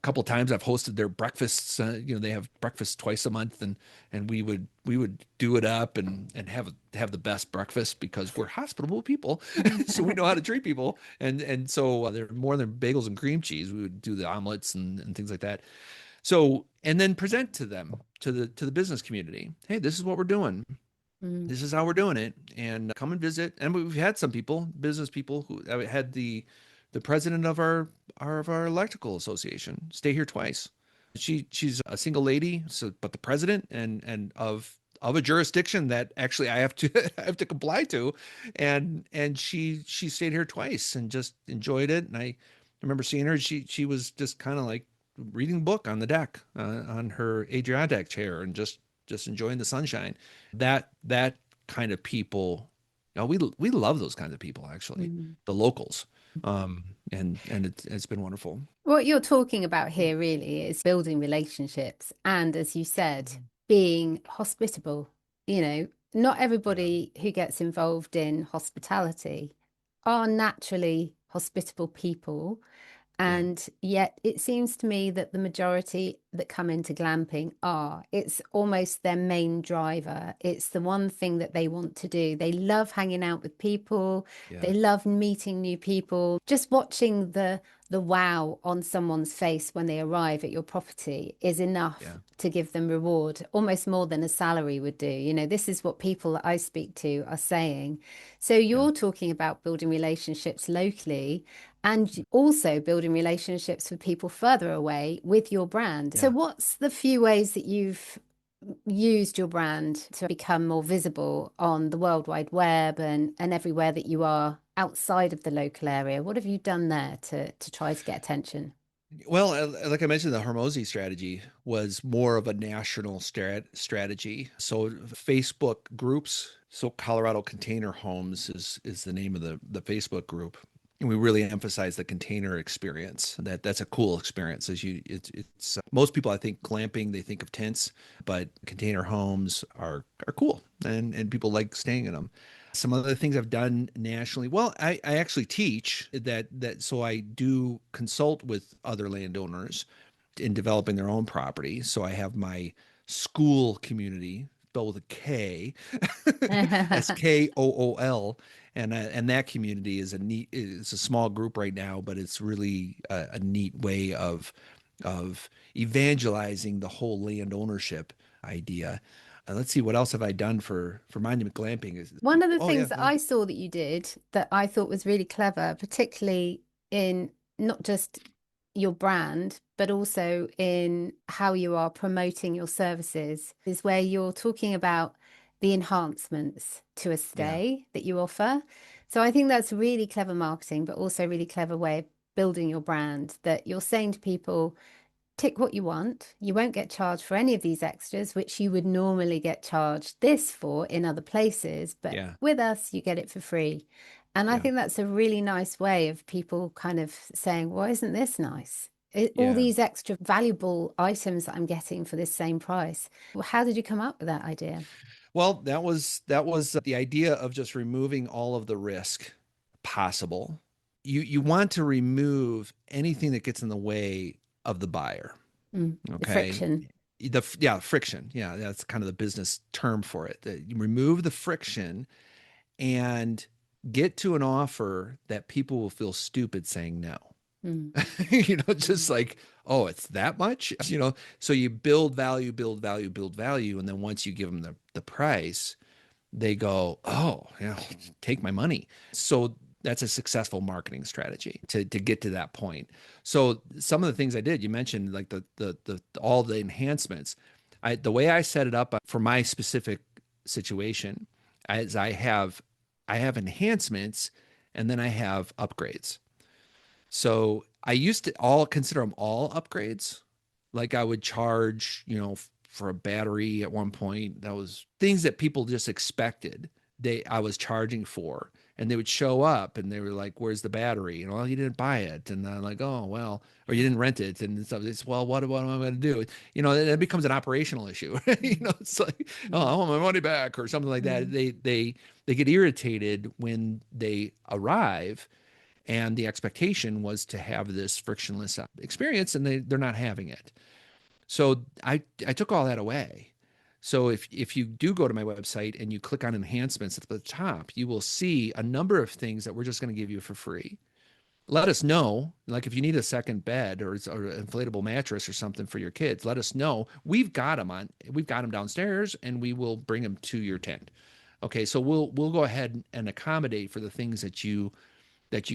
couple of times I've hosted their breakfasts. They have breakfast twice a month, and we would do it up and have the best breakfast because we're hospitable people, so we know how to treat people. And so they're more than bagels and cream cheese. We would do the omelets and things like that. So, and then present to them, to the business community. Hey, this is what we're doing. Mm. This is how we're doing it, and come and visit. And we've had some people, business people, who had the president of our electrical association stay here twice. She's a single lady, so but the president and of a jurisdiction that actually I have to I have to comply to, and she stayed here twice and just enjoyed it. And I remember seeing her. She was just kind of like reading a book on the deck on her Adirondack chair and just enjoying the sunshine. That kind of people, we love those kinds of people actually, Mm. the locals. And it's been wonderful. What you're talking about here really is building relationships and, as you said, being hospitable. Not Yeah. everybody who gets involved in hospitality are naturally hospitable people. Yeah. And yet it seems to me that the majority that come into glamping it's almost their main driver. It's the one thing that they want to do. They love hanging out with people. Yeah. They love meeting new people. Just watching the wow on someone's face when they arrive at your property is enough Yeah. to give them reward, almost more than a salary would do. This is what people that I speak to are saying. So Yeah. you're talking about building relationships locally and also building relationships with people further away with your brand. So Yeah. what's the few ways that you've used your brand to become more visible on the World Wide Web and everywhere that you are outside of the local area. What have you done there to try to get attention? Well, like I mentioned, the Hormozy strategy was more of a national strategy. So Facebook groups, so Colorado Container Homes is the name of the Facebook group. And we really emphasize the container experience. That's a cool experience. As you, it's most people I think glamping they think of tents, but container homes are cool, and people like staying in them. Some other things I've done nationally. Well, I actually teach so I do consult with other landowners in developing their own property. So I have my school community spelled with a K, SKOOL, and that community is a small group right now, but it's really a neat way of evangelizing the whole land ownership idea. Let's see, what else have I done for Monument Glamping? One of the Oh yeah, things that I saw that you did that I thought was really clever, particularly in not just your brand, but also in how you are promoting your services, is where you're talking about the enhancements to a yeah, stay that you offer. So I think that's really clever marketing, but also a really clever way of building your brand that you're saying to people, tick what you want. You won't get charged for any of these extras, which you would normally get charged this for in other places. But yeah, with us, you get it for free. And I yeah, think that's a really nice way of people kind of saying, well, isn't this nice? All yeah. these extra valuable items that I'm getting for this same price. Well, how did you come up with that idea? Well, that was the idea of just removing all of the risk possible. You want to remove anything that gets in the way of the buyer. The Okay. friction. Yeah, friction. Yeah, that's kind of the business term for it. That you remove the friction and get to an offer that people will feel stupid saying no. Mm. Just like, oh, it's that much, so you build value, build value, build value. And then once you give them the price, they go, oh, yeah, take my money. So that's a successful marketing strategy to get to that point. So some of the things I did, you mentioned like the all the enhancements. The way I set it up for my specific situation is I have enhancements and then I have upgrades. So I used to all consider them all upgrades. Like I would charge, for a battery at one point. That was things that people just expected. I was charging for, and they would show up and they were like, "Where's the battery?" And well, you didn't buy it, and I'm like, "Oh well," or you didn't rent it, and so it's well, what am I going to do? It becomes an operational issue. It's like, "Oh, I Mm. want my money back" or something like that. Mm. They get irritated when they arrive and the expectation was to have this frictionless experience, and they're not having it. So I took all that away. So if you do go to my website and you click on enhancements at the top, you will see a number of things that we're just going to give you for free. Let us know, like if you need a second bed or an inflatable mattress or something for your kids, let us know. We've got them downstairs, and we will bring them to your tent. Okay, so we'll go ahead and accommodate for the things that you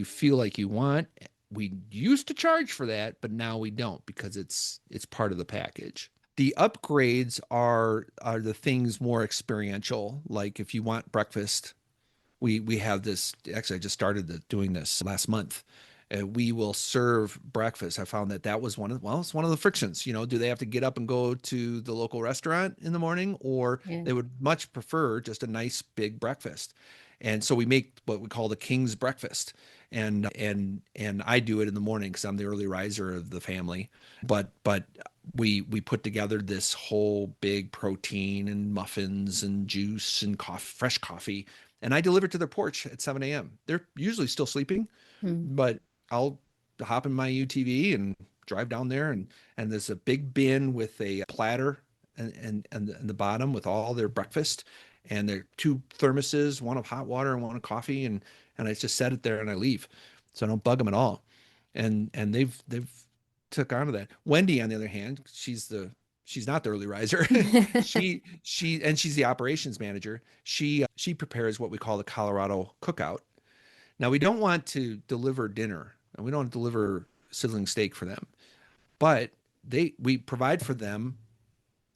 feel like you want. We used to charge for that, but now we don't because it's part of the package. The upgrades are the things more experiential. Like if you want breakfast, we have this. Actually, I just started doing this last month. We will serve breakfast. I found that was it's one of the frictions. Do they have to get up and go to the local restaurant in the morning, or Yeah. they would much prefer just a nice big breakfast? And so we make what we call the king's breakfast, and I do it in the morning because I'm the early riser of the family. But we put together this whole big protein and muffins and juice and fresh coffee, and I deliver to their porch at 7 a.m. They're usually still sleeping, Mm. but I'll hop in my UTV and drive down there, and there's a big bin with a platter and the bottom with all their breakfast, and there are two thermoses, one of hot water and one of coffee, and I just set it there and I leave, so I don't bug them at all, and they've took on to that. Wendy, on the other hand, she's not the early riser. She's the operations manager. She prepares what we call the Colorado cookout. Now, we don't want to deliver dinner, and we don't deliver sizzling steak for them, but we provide for them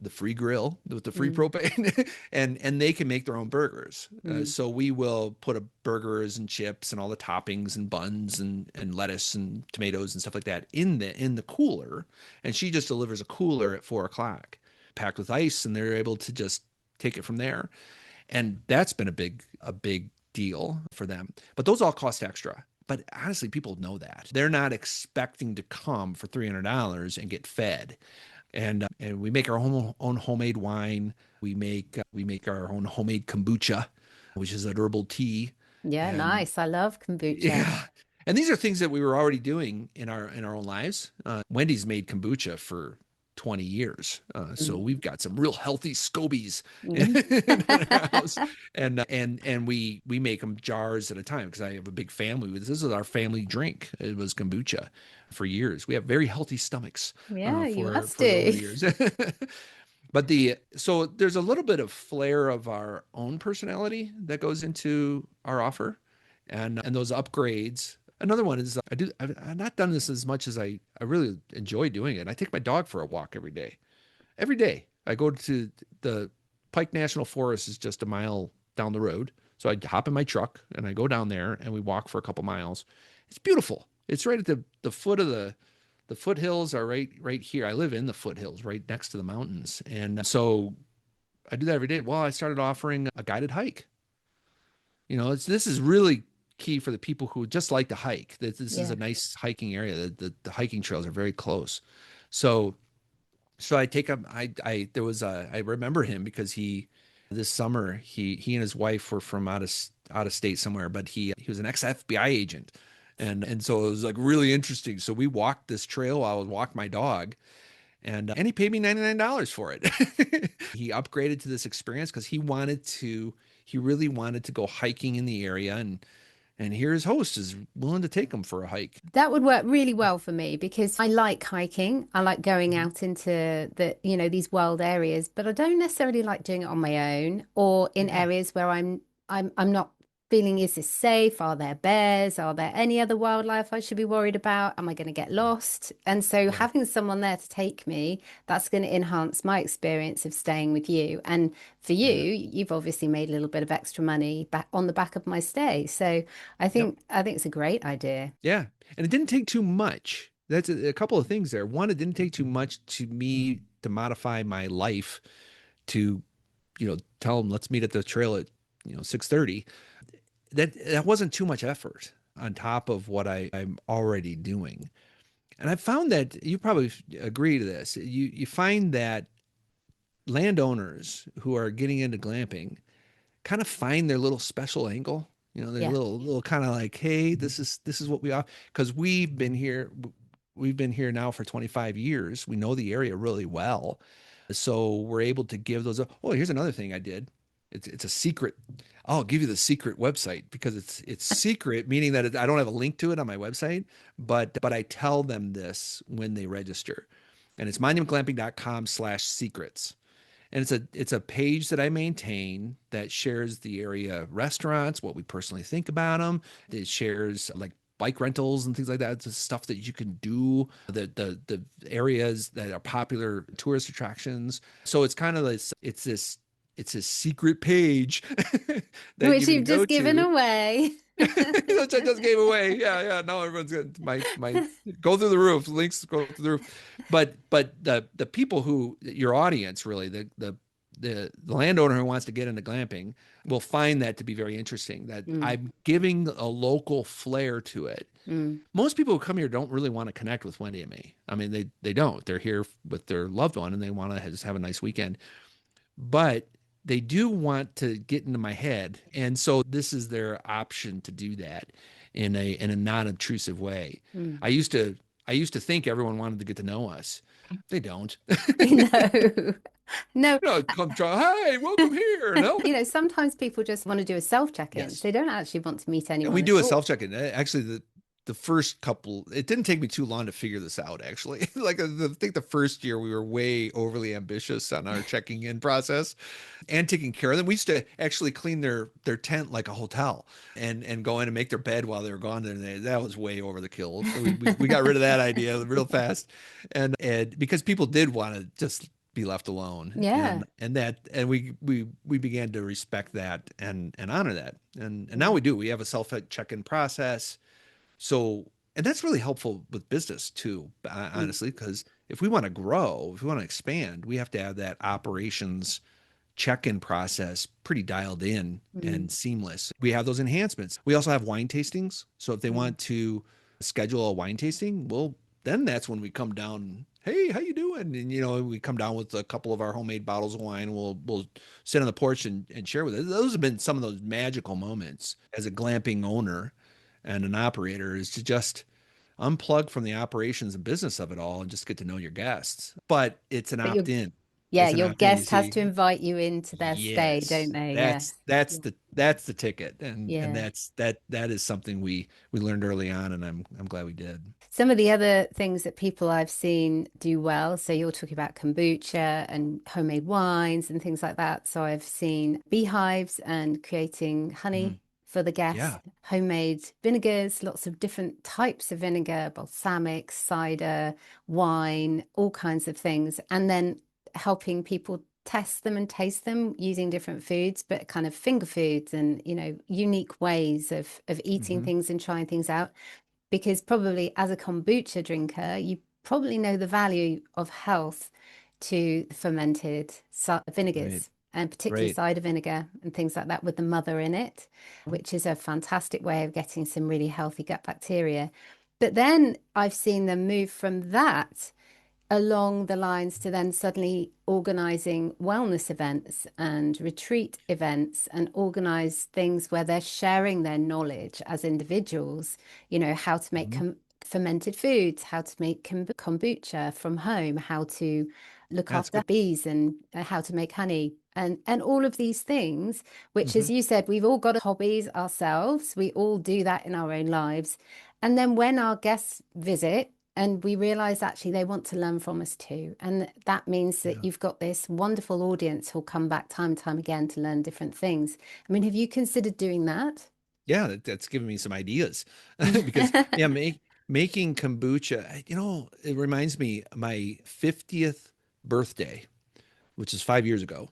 the free grill with the free propane, and they can make their own burgers. So we will put burgers and chips and all the toppings and buns and lettuce and tomatoes and stuff like that in the cooler, and she just delivers a cooler at 4 o'clock, packed with ice, and they're able to just take it from there. And that's been a big deal for them. But those all cost extra. But honestly, people know that. They're not expecting to come for $300 and get fed. And we make our own homemade wine. We make our own homemade kombucha, which is an herbal tea. Yeah, nice. I love kombucha. Yeah. And these are things that we were already doing in our own lives. Wendy's made kombucha for 20 years. So we've got some real healthy scobies in our house. And we make them jars at a time because I have a big family. This is our family drink. It was kombucha for years. We have very healthy stomachs. Yeah, you must do. Years. But so there's a little bit of flair of our own personality that goes into our offer, and those upgrades. Another one is I've not done this as much as I really enjoy doing it. I take my dog for a walk every day. Every day I go to the Pike National Forest is just a mile down the road. So I hop in my truck and I go down there and we walk for a couple miles. It's beautiful. It's right at the foot of the foothills are right here. I live in the foothills right next to the mountains. And so I do that every day. Well, I started offering a guided hike. This is really key for the people who just like to hike. This is a nice hiking area. The hiking trails are very close. So I take him. I remember him because this summer he and his wife were from out of state somewhere, but he was an ex-FBI agent. And so it was like really interesting. So we walked this trail. I would walk my dog, and he paid me $99 for it. He upgraded to this experience because he really wanted to go hiking in the area, and here his host is willing to take him for a hike. That would work really well for me because I like hiking. I like going out into these wild areas, but I don't necessarily like doing it on my own or in areas where I'm not feeling, is this safe? Are there bears? Are there any other wildlife I should be worried about? Am I going to get lost? And so having someone there to take me, that's going to enhance my experience of staying with you. And for you, you've obviously made a little bit of extra money back on the back of my stay. So I think it's a great idea. Yeah. And it didn't take too much. That's a couple of things there. One, it didn't take too much to me to modify my life to, tell them, let's meet at the trail at, 6:30. That wasn't too much effort on top of what I'm already doing. And I found that you probably agree to this. You find that landowners who are getting into glamping kind of find their little special angle, their little kind of like, hey, this is what we are. Because we've been here now for 25 years. We know the area really well. So we're able to give those. Oh, here's another thing I did. It's a secret. I'll give you the secret website because it's secret, meaning that I don't have a link to it on my website, but I tell them this when they register, and it's monumentglamping.com/secrets. And it's a page that I maintain that shares the area restaurants, what we personally think about them. It shares like bike rentals and things like that. It's the stuff that you can do, the areas that are popular tourist attractions. So it's kind of this secret page that which you've just given away. Which I just gave away. Yeah. Now everyone's going to go through the roof. Links go through the roof. But the people who your audience really the landowner who wants to get into glamping will find that to be very interesting. That I'm giving a local flair to it. Most people who come here don't really want to connect with Wendy and me. I mean, they don't. They're here with their loved one and they want to just have a nice weekend. But they do want to get into my head. And so this is their option to do that in a non-obtrusive way. I used to think everyone wanted to get to know us. They don't. No. Come try. Hey, welcome here. No. Sometimes people just want to do a self-check-in. Yes. They don't actually want to meet anyone. We do a self-check-in. Actually, the first couple, it didn't take me too long to figure this out, actually. I think the first year we were way overly ambitious on our checking in process and taking care of them. We used to actually clean their tent like a hotel and go in and make their bed while they were gone. And that was way over the kill. We got rid of that idea real fast. And because people did want to just be left alone. Yeah. And we began to respect that and honor that. And now we do. We have a self check-in process. So, and that's really helpful with business too, Mm, honestly, because if we want to grow, if we want to expand, we have to have that operations check-in process pretty dialed in mm, and seamless. We have those enhancements. We also have wine tastings. So if they mm. want to schedule a wine tasting, well, then that's when we come down. Hey, how you doing? And we come down with a couple of our homemade bottles of wine. We'll sit on the porch and share with it. Those have been some of those magical moments as a glamping owner and an operator, is to just unplug from the operations and business of it all and just get to know your guests. But it's an But your opt-in. yeah, It's an your opt-in. You guest has see, to invite you into their stay, don't yes, they? that's Yes. that's Yeah. the ticket, and Yeah. that is something we learned early on, and I'm glad we did. Some of the other things that people I've seen do well, so you're talking about kombucha and homemade wines and things like that. So I've seen beehives and creating Mhm. honey for the guests, Yeah, homemade vinegars, lots of different types of vinegar, balsamic, cider, wine, all kinds of things. And then helping people test them and taste them using different foods, but kind of finger foods and, unique ways of eating hmm, things and trying things out, because probably as a kombucha drinker, you probably know the value of health to fermented right, vinegars, and particularly right. cider vinegar and things like that with the mother in it, which is a fantastic way of getting some really healthy gut bacteria. But then I've seen them move from that along the lines to then suddenly organizing wellness events and retreat events and organize things where they're sharing their knowledge as individuals, how to make Mhm. fermented foods, how to make kombucha from home, how to look That's after good. bees, and how to make honey, and all of these things, which, Hmm. as you said, we've all got hobbies ourselves. We all do that in our own lives. And then when our guests visit, and we realize actually they want to learn from us too. And that means that Yeah, you've got this wonderful audience who'll come back time and time again to learn different things. I mean, have you considered doing that? yeah, that's giving me some ideas because yeah, making kombucha, it reminds me my 50th birthday, which is 5 years ago.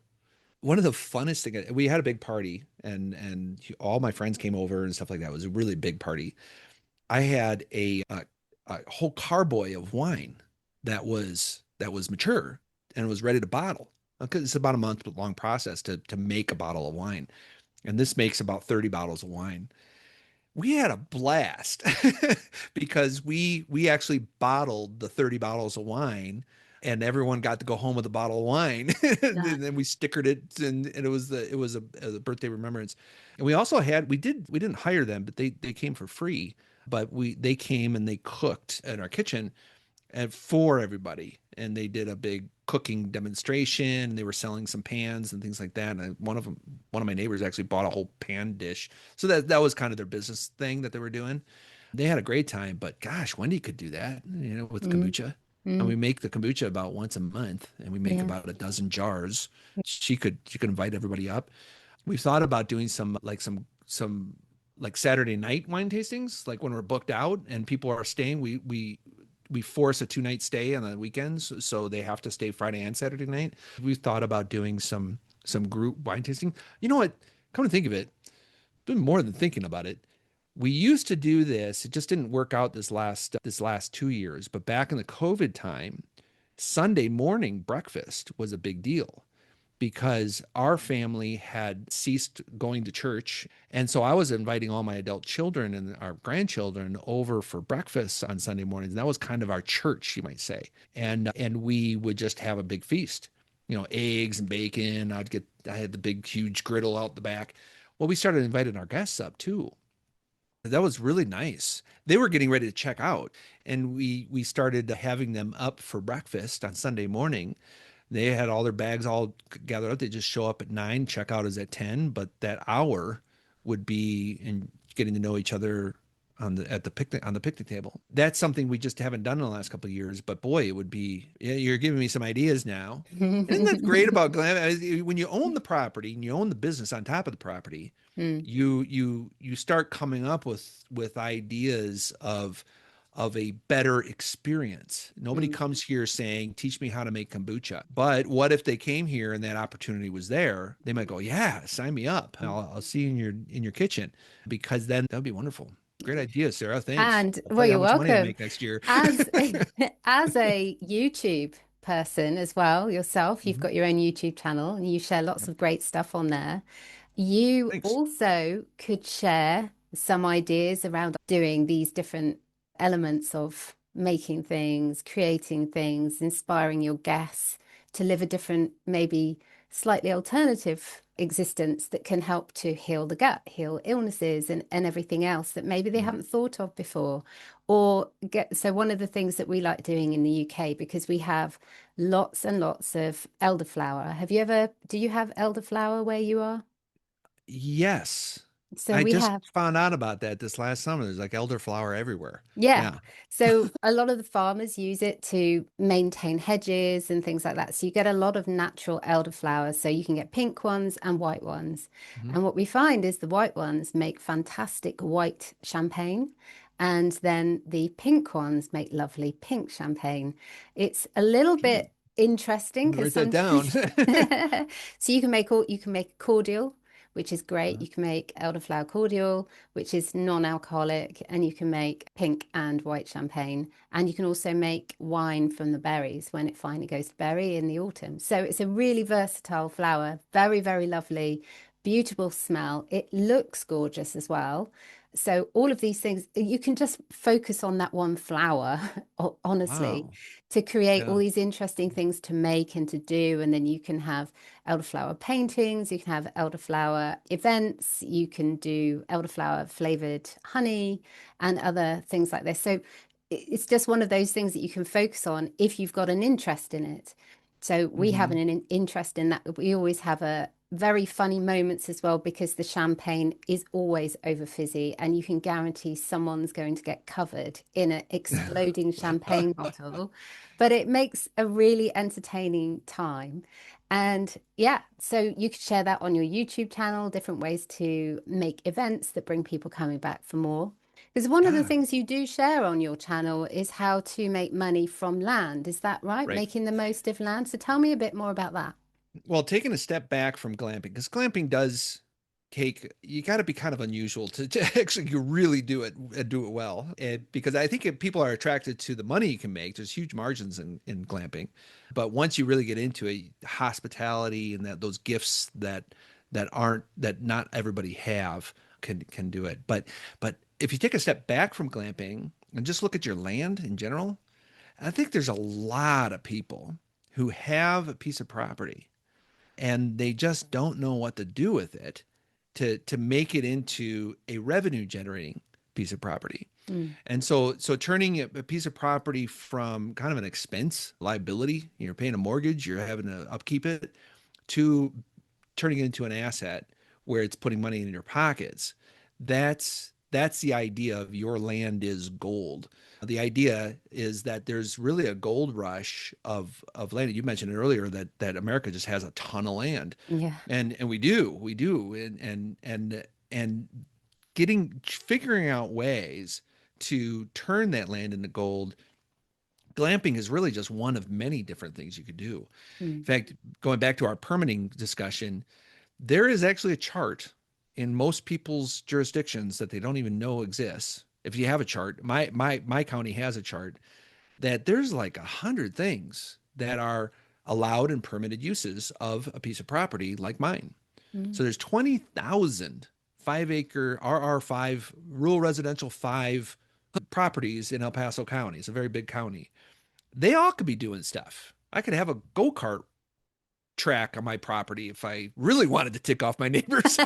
One of the funnest things, we had a big party, and all my friends came over and stuff like that. It was a really big party. I had a whole carboy of wine that was mature and was ready to bottle. Because it's about a month long process to make a bottle of wine. And this makes about 30 bottles of wine. We had a blast because we actually bottled the 30 bottles of wine, and everyone got to go home with a bottle of wine. And No. then we stickered it, and it was a birthday remembrance. And we also had we didn't hire them, but they came for free. But they came and they cooked in our kitchen and for everybody. And they did a big cooking demonstration. They were selling some pans and things like that. And one of my neighbors actually bought a whole pan dish. So that was kind of their business thing that they were doing. They had a great time, but gosh, Wendy could do that, with Mm, kombucha. And mm, we make the kombucha about once a month, and we make yeah. about a dozen jars. She could invite everybody up. We've thought about doing some like Saturday night wine tastings, like when we're booked out and people are staying. We force a 2 night stay on the weekends, so they have to stay Friday and Saturday night. We've thought about doing some group wine tasting. You know what? Come to think of it, been more than thinking about it. We used to do this. It just didn't work out this last 2 years. But back in the COVID time, Sunday morning breakfast was a big deal because our family had ceased going to church. And so I was inviting all my adult children and our grandchildren over for breakfast on Sunday mornings. And that was kind of our church, you might say. And we would just have a big feast, eggs and bacon. I had the big, huge griddle out the back. Well, we started inviting our guests up too. That was really nice. They were getting ready to check out, and we started having them up for breakfast on Sunday morning. They had all their bags all gathered up. They just show up at 9, checkout is at 10, but that hour would be in getting to know each other on the picnic table. That's something we just haven't done in the last couple of years, but boy, it would be, yeah, you're giving me some ideas now. Isn't that great about glam? When you own the property and you own the business on top of the property, Mm, you start coming up with ideas of of a better experience. Nobody Mm. comes here saying, teach me how to make kombucha. But what if they came here and that opportunity was there? They might go, yeah, sign me up. I'll see you in your kitchen, because then that'd be wonderful. Great idea, Sarah. Thanks. And I'll tell well, you how you're much money I welcome. make next year. As as a YouTube person as well yourself, you've Mhm. got your own YouTube channel and you share lots Yep. of great stuff on there. You Thanks. also could share some ideas around doing these different elements of making things, creating things, inspiring your guests to live a different, maybe slightly alternative existence that can help to heal the gut, heal illnesses and everything else that maybe they Mm. haven't thought of before. Or get, so one of the things that we like doing in the UK, because we have lots and lots of elderflower. Do you have elderflower where you are? Yes. So I we just have, found out about that this last summer. There's like elderflower everywhere. yeah. Yeah. So a lot of the farmers use it to maintain hedges and things like that. So you get a lot of natural elderflowers. So you can get pink ones and white ones. Mhm. And what we find is the white ones make fantastic white champagne. And then the pink ones make lovely pink champagne. It's a little Ooh, bit interesting I'm gonna because write that down. sometimes so you can make cordial, which is great. Uh, You can make elderflower cordial, which is non-alcoholic, and you can make pink and white champagne. And you can also make wine from the berries when it finally goes to berry in the autumn. So it's a really versatile flower, very, very lovely, beautiful smell. It looks gorgeous as well. So all of these things, you can just focus on that one flower, honestly, wow. to create all Yeah. these interesting things to make and to do. And then you can have elderflower paintings, you can have elderflower events, you can do elderflower flavored honey and other things like this. So it's just one of those things that you can focus on if you've got an interest in it. So we have Hmm. an interest in that. We always have a very funny moments as well because the champagne is always over fizzy and you can guarantee someone's going to get covered in an exploding champagne bottle, but it makes a really entertaining time. And yeah, so you could share that on your YouTube channel, different ways to make events that bring people coming back for more. Because one of the Yeah. things you do share on your channel is how to make money from land. Is that right? Right. Making the most of land. So tell me a bit more about that. Well, taking a step back from glamping, because glamping does take, you got to be kind of unusual to actually you really do it and do it well. Because I think if people are attracted to the money you can make, there's huge margins in glamping. But once you really get into it, hospitality and those gifts that not everybody have can do it. But if you take a step back from glamping and just look at your land in general, I think there's a lot of people who have a piece of property and they just don't know what to do with it to make it into a revenue generating piece of property. Mm, And so turning a piece of property from kind of an expense, liability, you're paying a mortgage, you're having to upkeep it, to turning it into an asset where it's putting money in your pockets. That's the idea of your land is gold. The idea is that there's really a gold rush of land. You mentioned it earlier that America just has a ton of land, yeah. and we do, and figuring out ways to turn that land into gold. Glamping is really just one of many different things you could do. In Mm, fact, going back to our permitting discussion, there is actually a chart in most people's jurisdictions that they don't even know exists. If you have a chart, my county has a chart that there's like 100 things that are allowed and permitted uses of a piece of property like mine. mm. So there's 20,000 5-acre RR5 rural residential 5 properties in El Paso County. It's a very big county. They all could be doing stuff. I could have a go-kart track on my property if I really wanted to tick off my neighbors.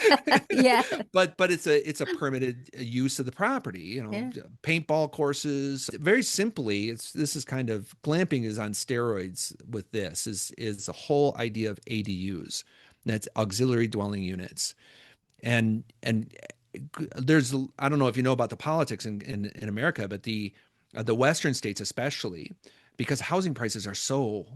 Yeah. But it's a permitted use of the property, Yeah. paintball courses. Very simply, this is kind of glamping is on steroids with this is the whole idea of ADUs. That's auxiliary dwelling units. And there's I don't know if you know about the politics in America, but the Western states especially, because housing prices are so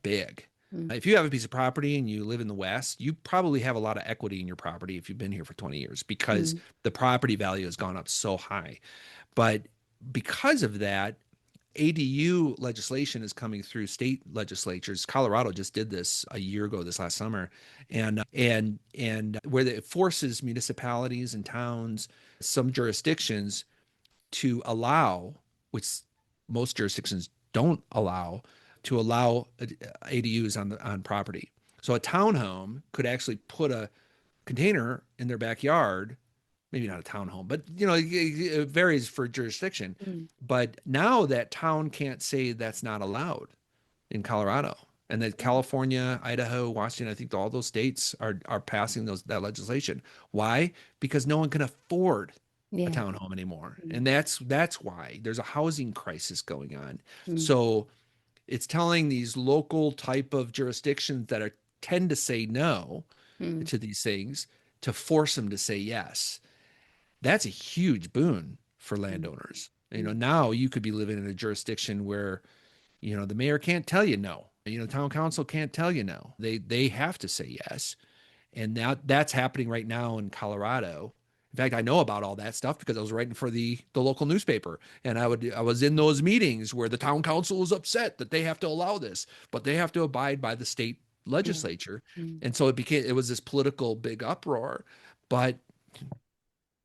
big. Mm, If you have a piece of property and you live in the West, you probably have a lot of equity in your property if you've been here for 20 years because mm, the property value has gone up so high. But because of that, ADU legislation is coming through state legislatures. Colorado just did this a year ago, this last summer, and where it forces municipalities and towns, some jurisdictions, to allow, which most jurisdictions don't allow, to allow ADUs on property. So a townhome could actually put a container in their backyard, maybe not a townhome, but it varies for jurisdiction. Mm. But now that town can't say that's not allowed in Colorado, and that California, Idaho, Washington, I think all those states are passing that legislation. Why? Because no one can afford a townhome anymore, and that's why there's a housing crisis going on. So it's telling these local type of jurisdictions that tend to say no to these things to force them to say yes. That's a huge boon for landowners. Now you could be living in a jurisdiction where, the mayor can't tell you no. Town council can't tell you no. They have to say yes. And now that's happening right now in Colorado. In fact, I know about all that stuff because I was writing for the local newspaper, and I was in those meetings where the town council is upset that they have to allow this, but they have to abide by the state legislature. And so it was this political big uproar. But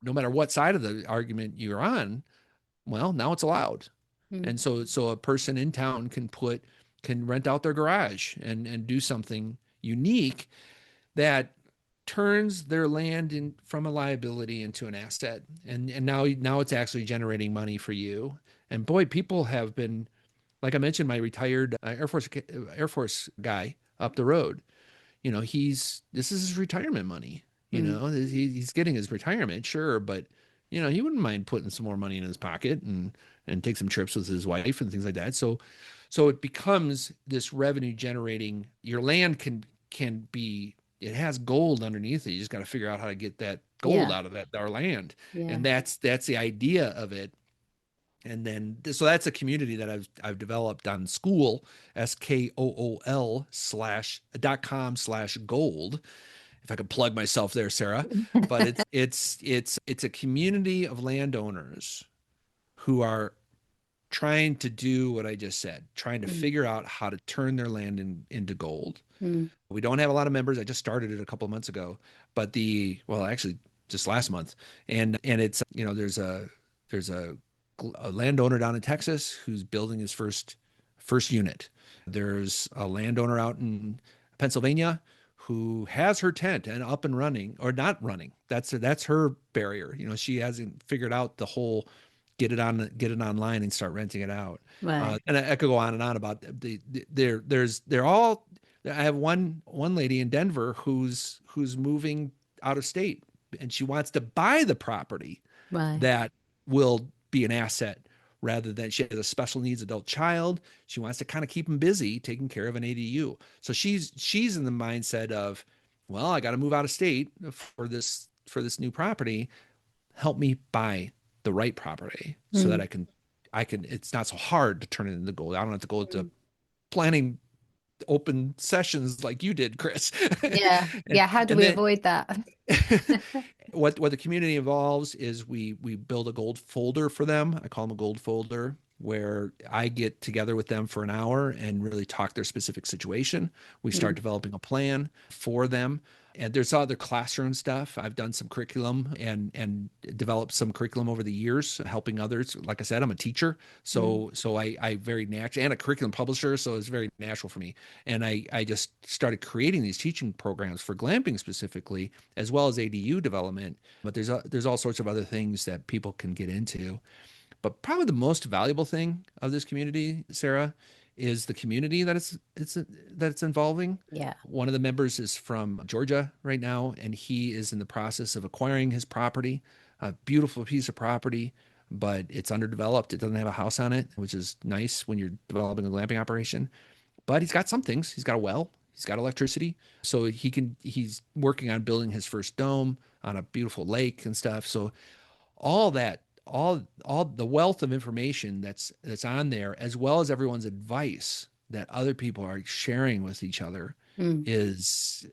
no matter what side of the argument you're on, well, now it's allowed. And so a person in town can rent out their garage and do something unique that turns their land from a liability into an asset. And now it's actually generating money for you. And boy, people have been, like I mentioned, my retired Air Force guy up the road, this is his retirement money. He's getting his retirement, sure, but he wouldn't mind putting some more money in his pocket and take some trips with his wife and things like that. So it becomes this revenue generating. Your land can be, it has gold underneath it. You just got to figure out how to get that gold out of our land. And that's the idea of it. And then, so that's a community that I've developed on Skool, SKOOL.com/gold. If I could plug myself there, Sarah. But it's a community of landowners who are trying to do what I just said, trying to figure out how to turn their land into gold. We don't have a lot of members. I just started it a couple of months ago, but actually just last month. And it's, there's a landowner down in Texas who's building his first unit. There's a landowner out in Pennsylvania who has her tent and up and running, or not running. That's her barrier. She hasn't figured out the whole get it online and start renting it out. Right. And I could go on and on about they're all. I have one lady in Denver who's moving out of state, and she wants to buy the property that will be an asset, rather than, she has a special needs adult child. She wants to kind of keep him busy taking care of an ADU. So she's in the mindset of, well, I got to move out of state for this new property. Help me buy the right property so that I can, it's not so hard to turn it into gold. I don't have to go to planning open sessions like you did, Chris. Yeah. How do we avoid that? What the community involves is we build a gold folder for them. I call them a gold folder, where I get together with them for an hour and really talk their specific situation. We start developing a plan for them. And there's other classroom stuff. I've done some curriculum and developed some curriculum over the years, helping others. Like I said, I'm a teacher, so I very natural, and a curriculum publisher, so it's very natural for me. And I just started creating these teaching programs for glamping specifically, as well as ADU development. But there's all sorts of other things that people can get into. But probably the most valuable thing of this community, Sarah, is the community that it's involving. Yeah. One of the members is from Georgia right now, and he is in the process of acquiring his property, a beautiful piece of property, but it's underdeveloped. It doesn't have a house on it, which is nice when you're developing a glamping operation. But he's got some things. He's got a well. He's got electricity. So he's working on building his first dome on a beautiful lake and stuff. So all that, all the wealth of information that's on there, as well as everyone's advice that other people are sharing with each other, is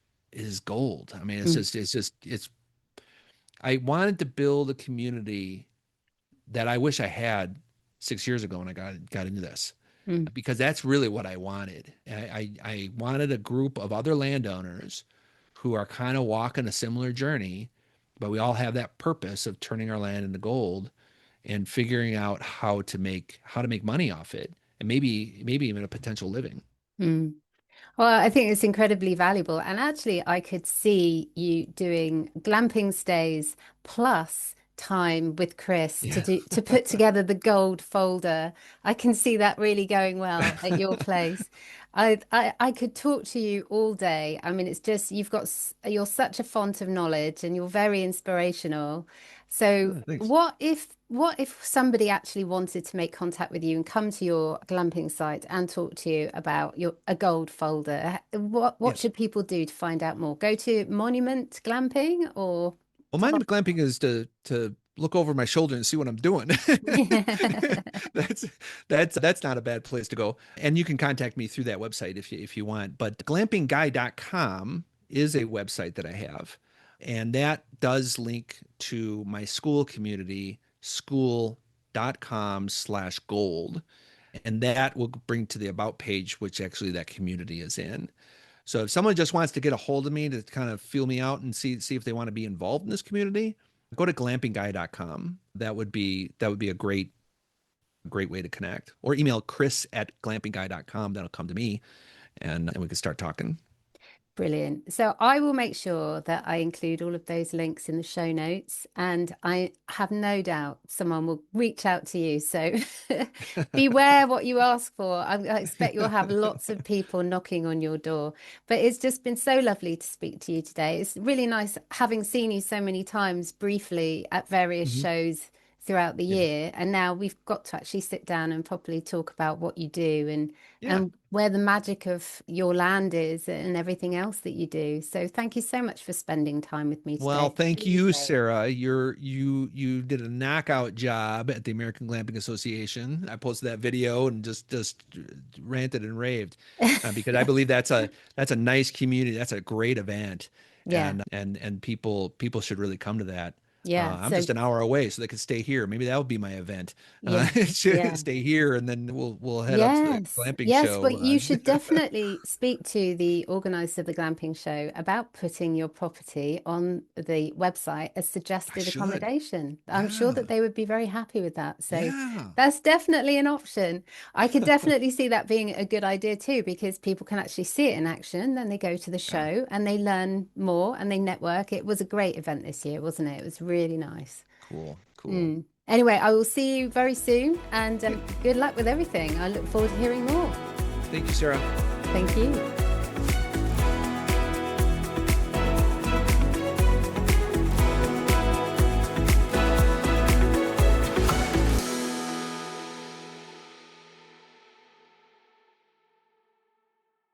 gold. I mean, I wanted to build a community that I wish I had 6 years ago when I got into this, Mm. because that's really what I wanted. I wanted a group of other landowners who are kind of walking a similar journey, but we all have that purpose of turning our land into gold and figuring out how to make money off it, and maybe even a potential living. Mm. Well, I think it's incredibly valuable. And actually, I could see you doing glamping stays plus time with Chris Yeah. to put together the gold folder. I can see that really going well at your place. I could talk to you all day. I mean, it's just you're such a font of knowledge and you're very inspirational. So Thanks. what if somebody actually wanted to make contact with you and come to your glamping site and talk to you about your a gold folder? What Yeah. should people do to find out more? Go to Monument Glamping or Well, Monument Glamping is to look over my shoulder and see what I'm doing. That's that's not a bad place to go. And you can contact me through that website if you want. But glampingguy.com is a website that I have. And that does link to my school community, school.com/gold. And that will bring to the about page, which actually that community is in. So if someone just wants to get a hold of me to kind of feel me out and see if they want to be involved in this community, go to glampingguy.com. That would be a great way to connect. Or email chris@glampingguy.com. That'll come to me, and we can start talking. Brilliant. So I will make sure that I include all of those links in the show notes, and I have no doubt someone will reach out to you. So beware what you ask for. I expect you'll have lots of people knocking on your door. But it's just been so lovely to speak to you today. It's really nice having seen you so many times briefly at various Mhm. shows throughout the Yeah. year, and now we've got to actually sit down and properly talk about what you do Yeah. and where the magic of your land is and everything else that you do. So thank you so much for spending time with me Well, today. thank Really you, great. Sarah. You did a knockout job at the American Glamping Association. I posted that video and just ranted and raved, because I believe that's a nice community. That's a great event, Yeah. and people should really come to that. Yeah. I'm So just an hour away, so they could stay here. Maybe that would be my event. yeah. Yeah. Stay here, and then we'll head up to the Yes, glamping yes. Well, show. you should definitely speak to the organizer of the glamping show about putting your property on the website as I suggested should. accommodation. I'm sure Yeah. that they would be very happy with that. So Yeah. that's definitely an option. I could definitely see that being a good idea too, because people can actually see it in action. Then they go to the Yeah. show and they learn more and they network. It was a great event this year, wasn't it? It was really nice. Cool. Cool. Mm. Anyway, I will see you very soon and Okay. good luck with everything. I look forward to hearing more. Thank you, Sarah. Thank you.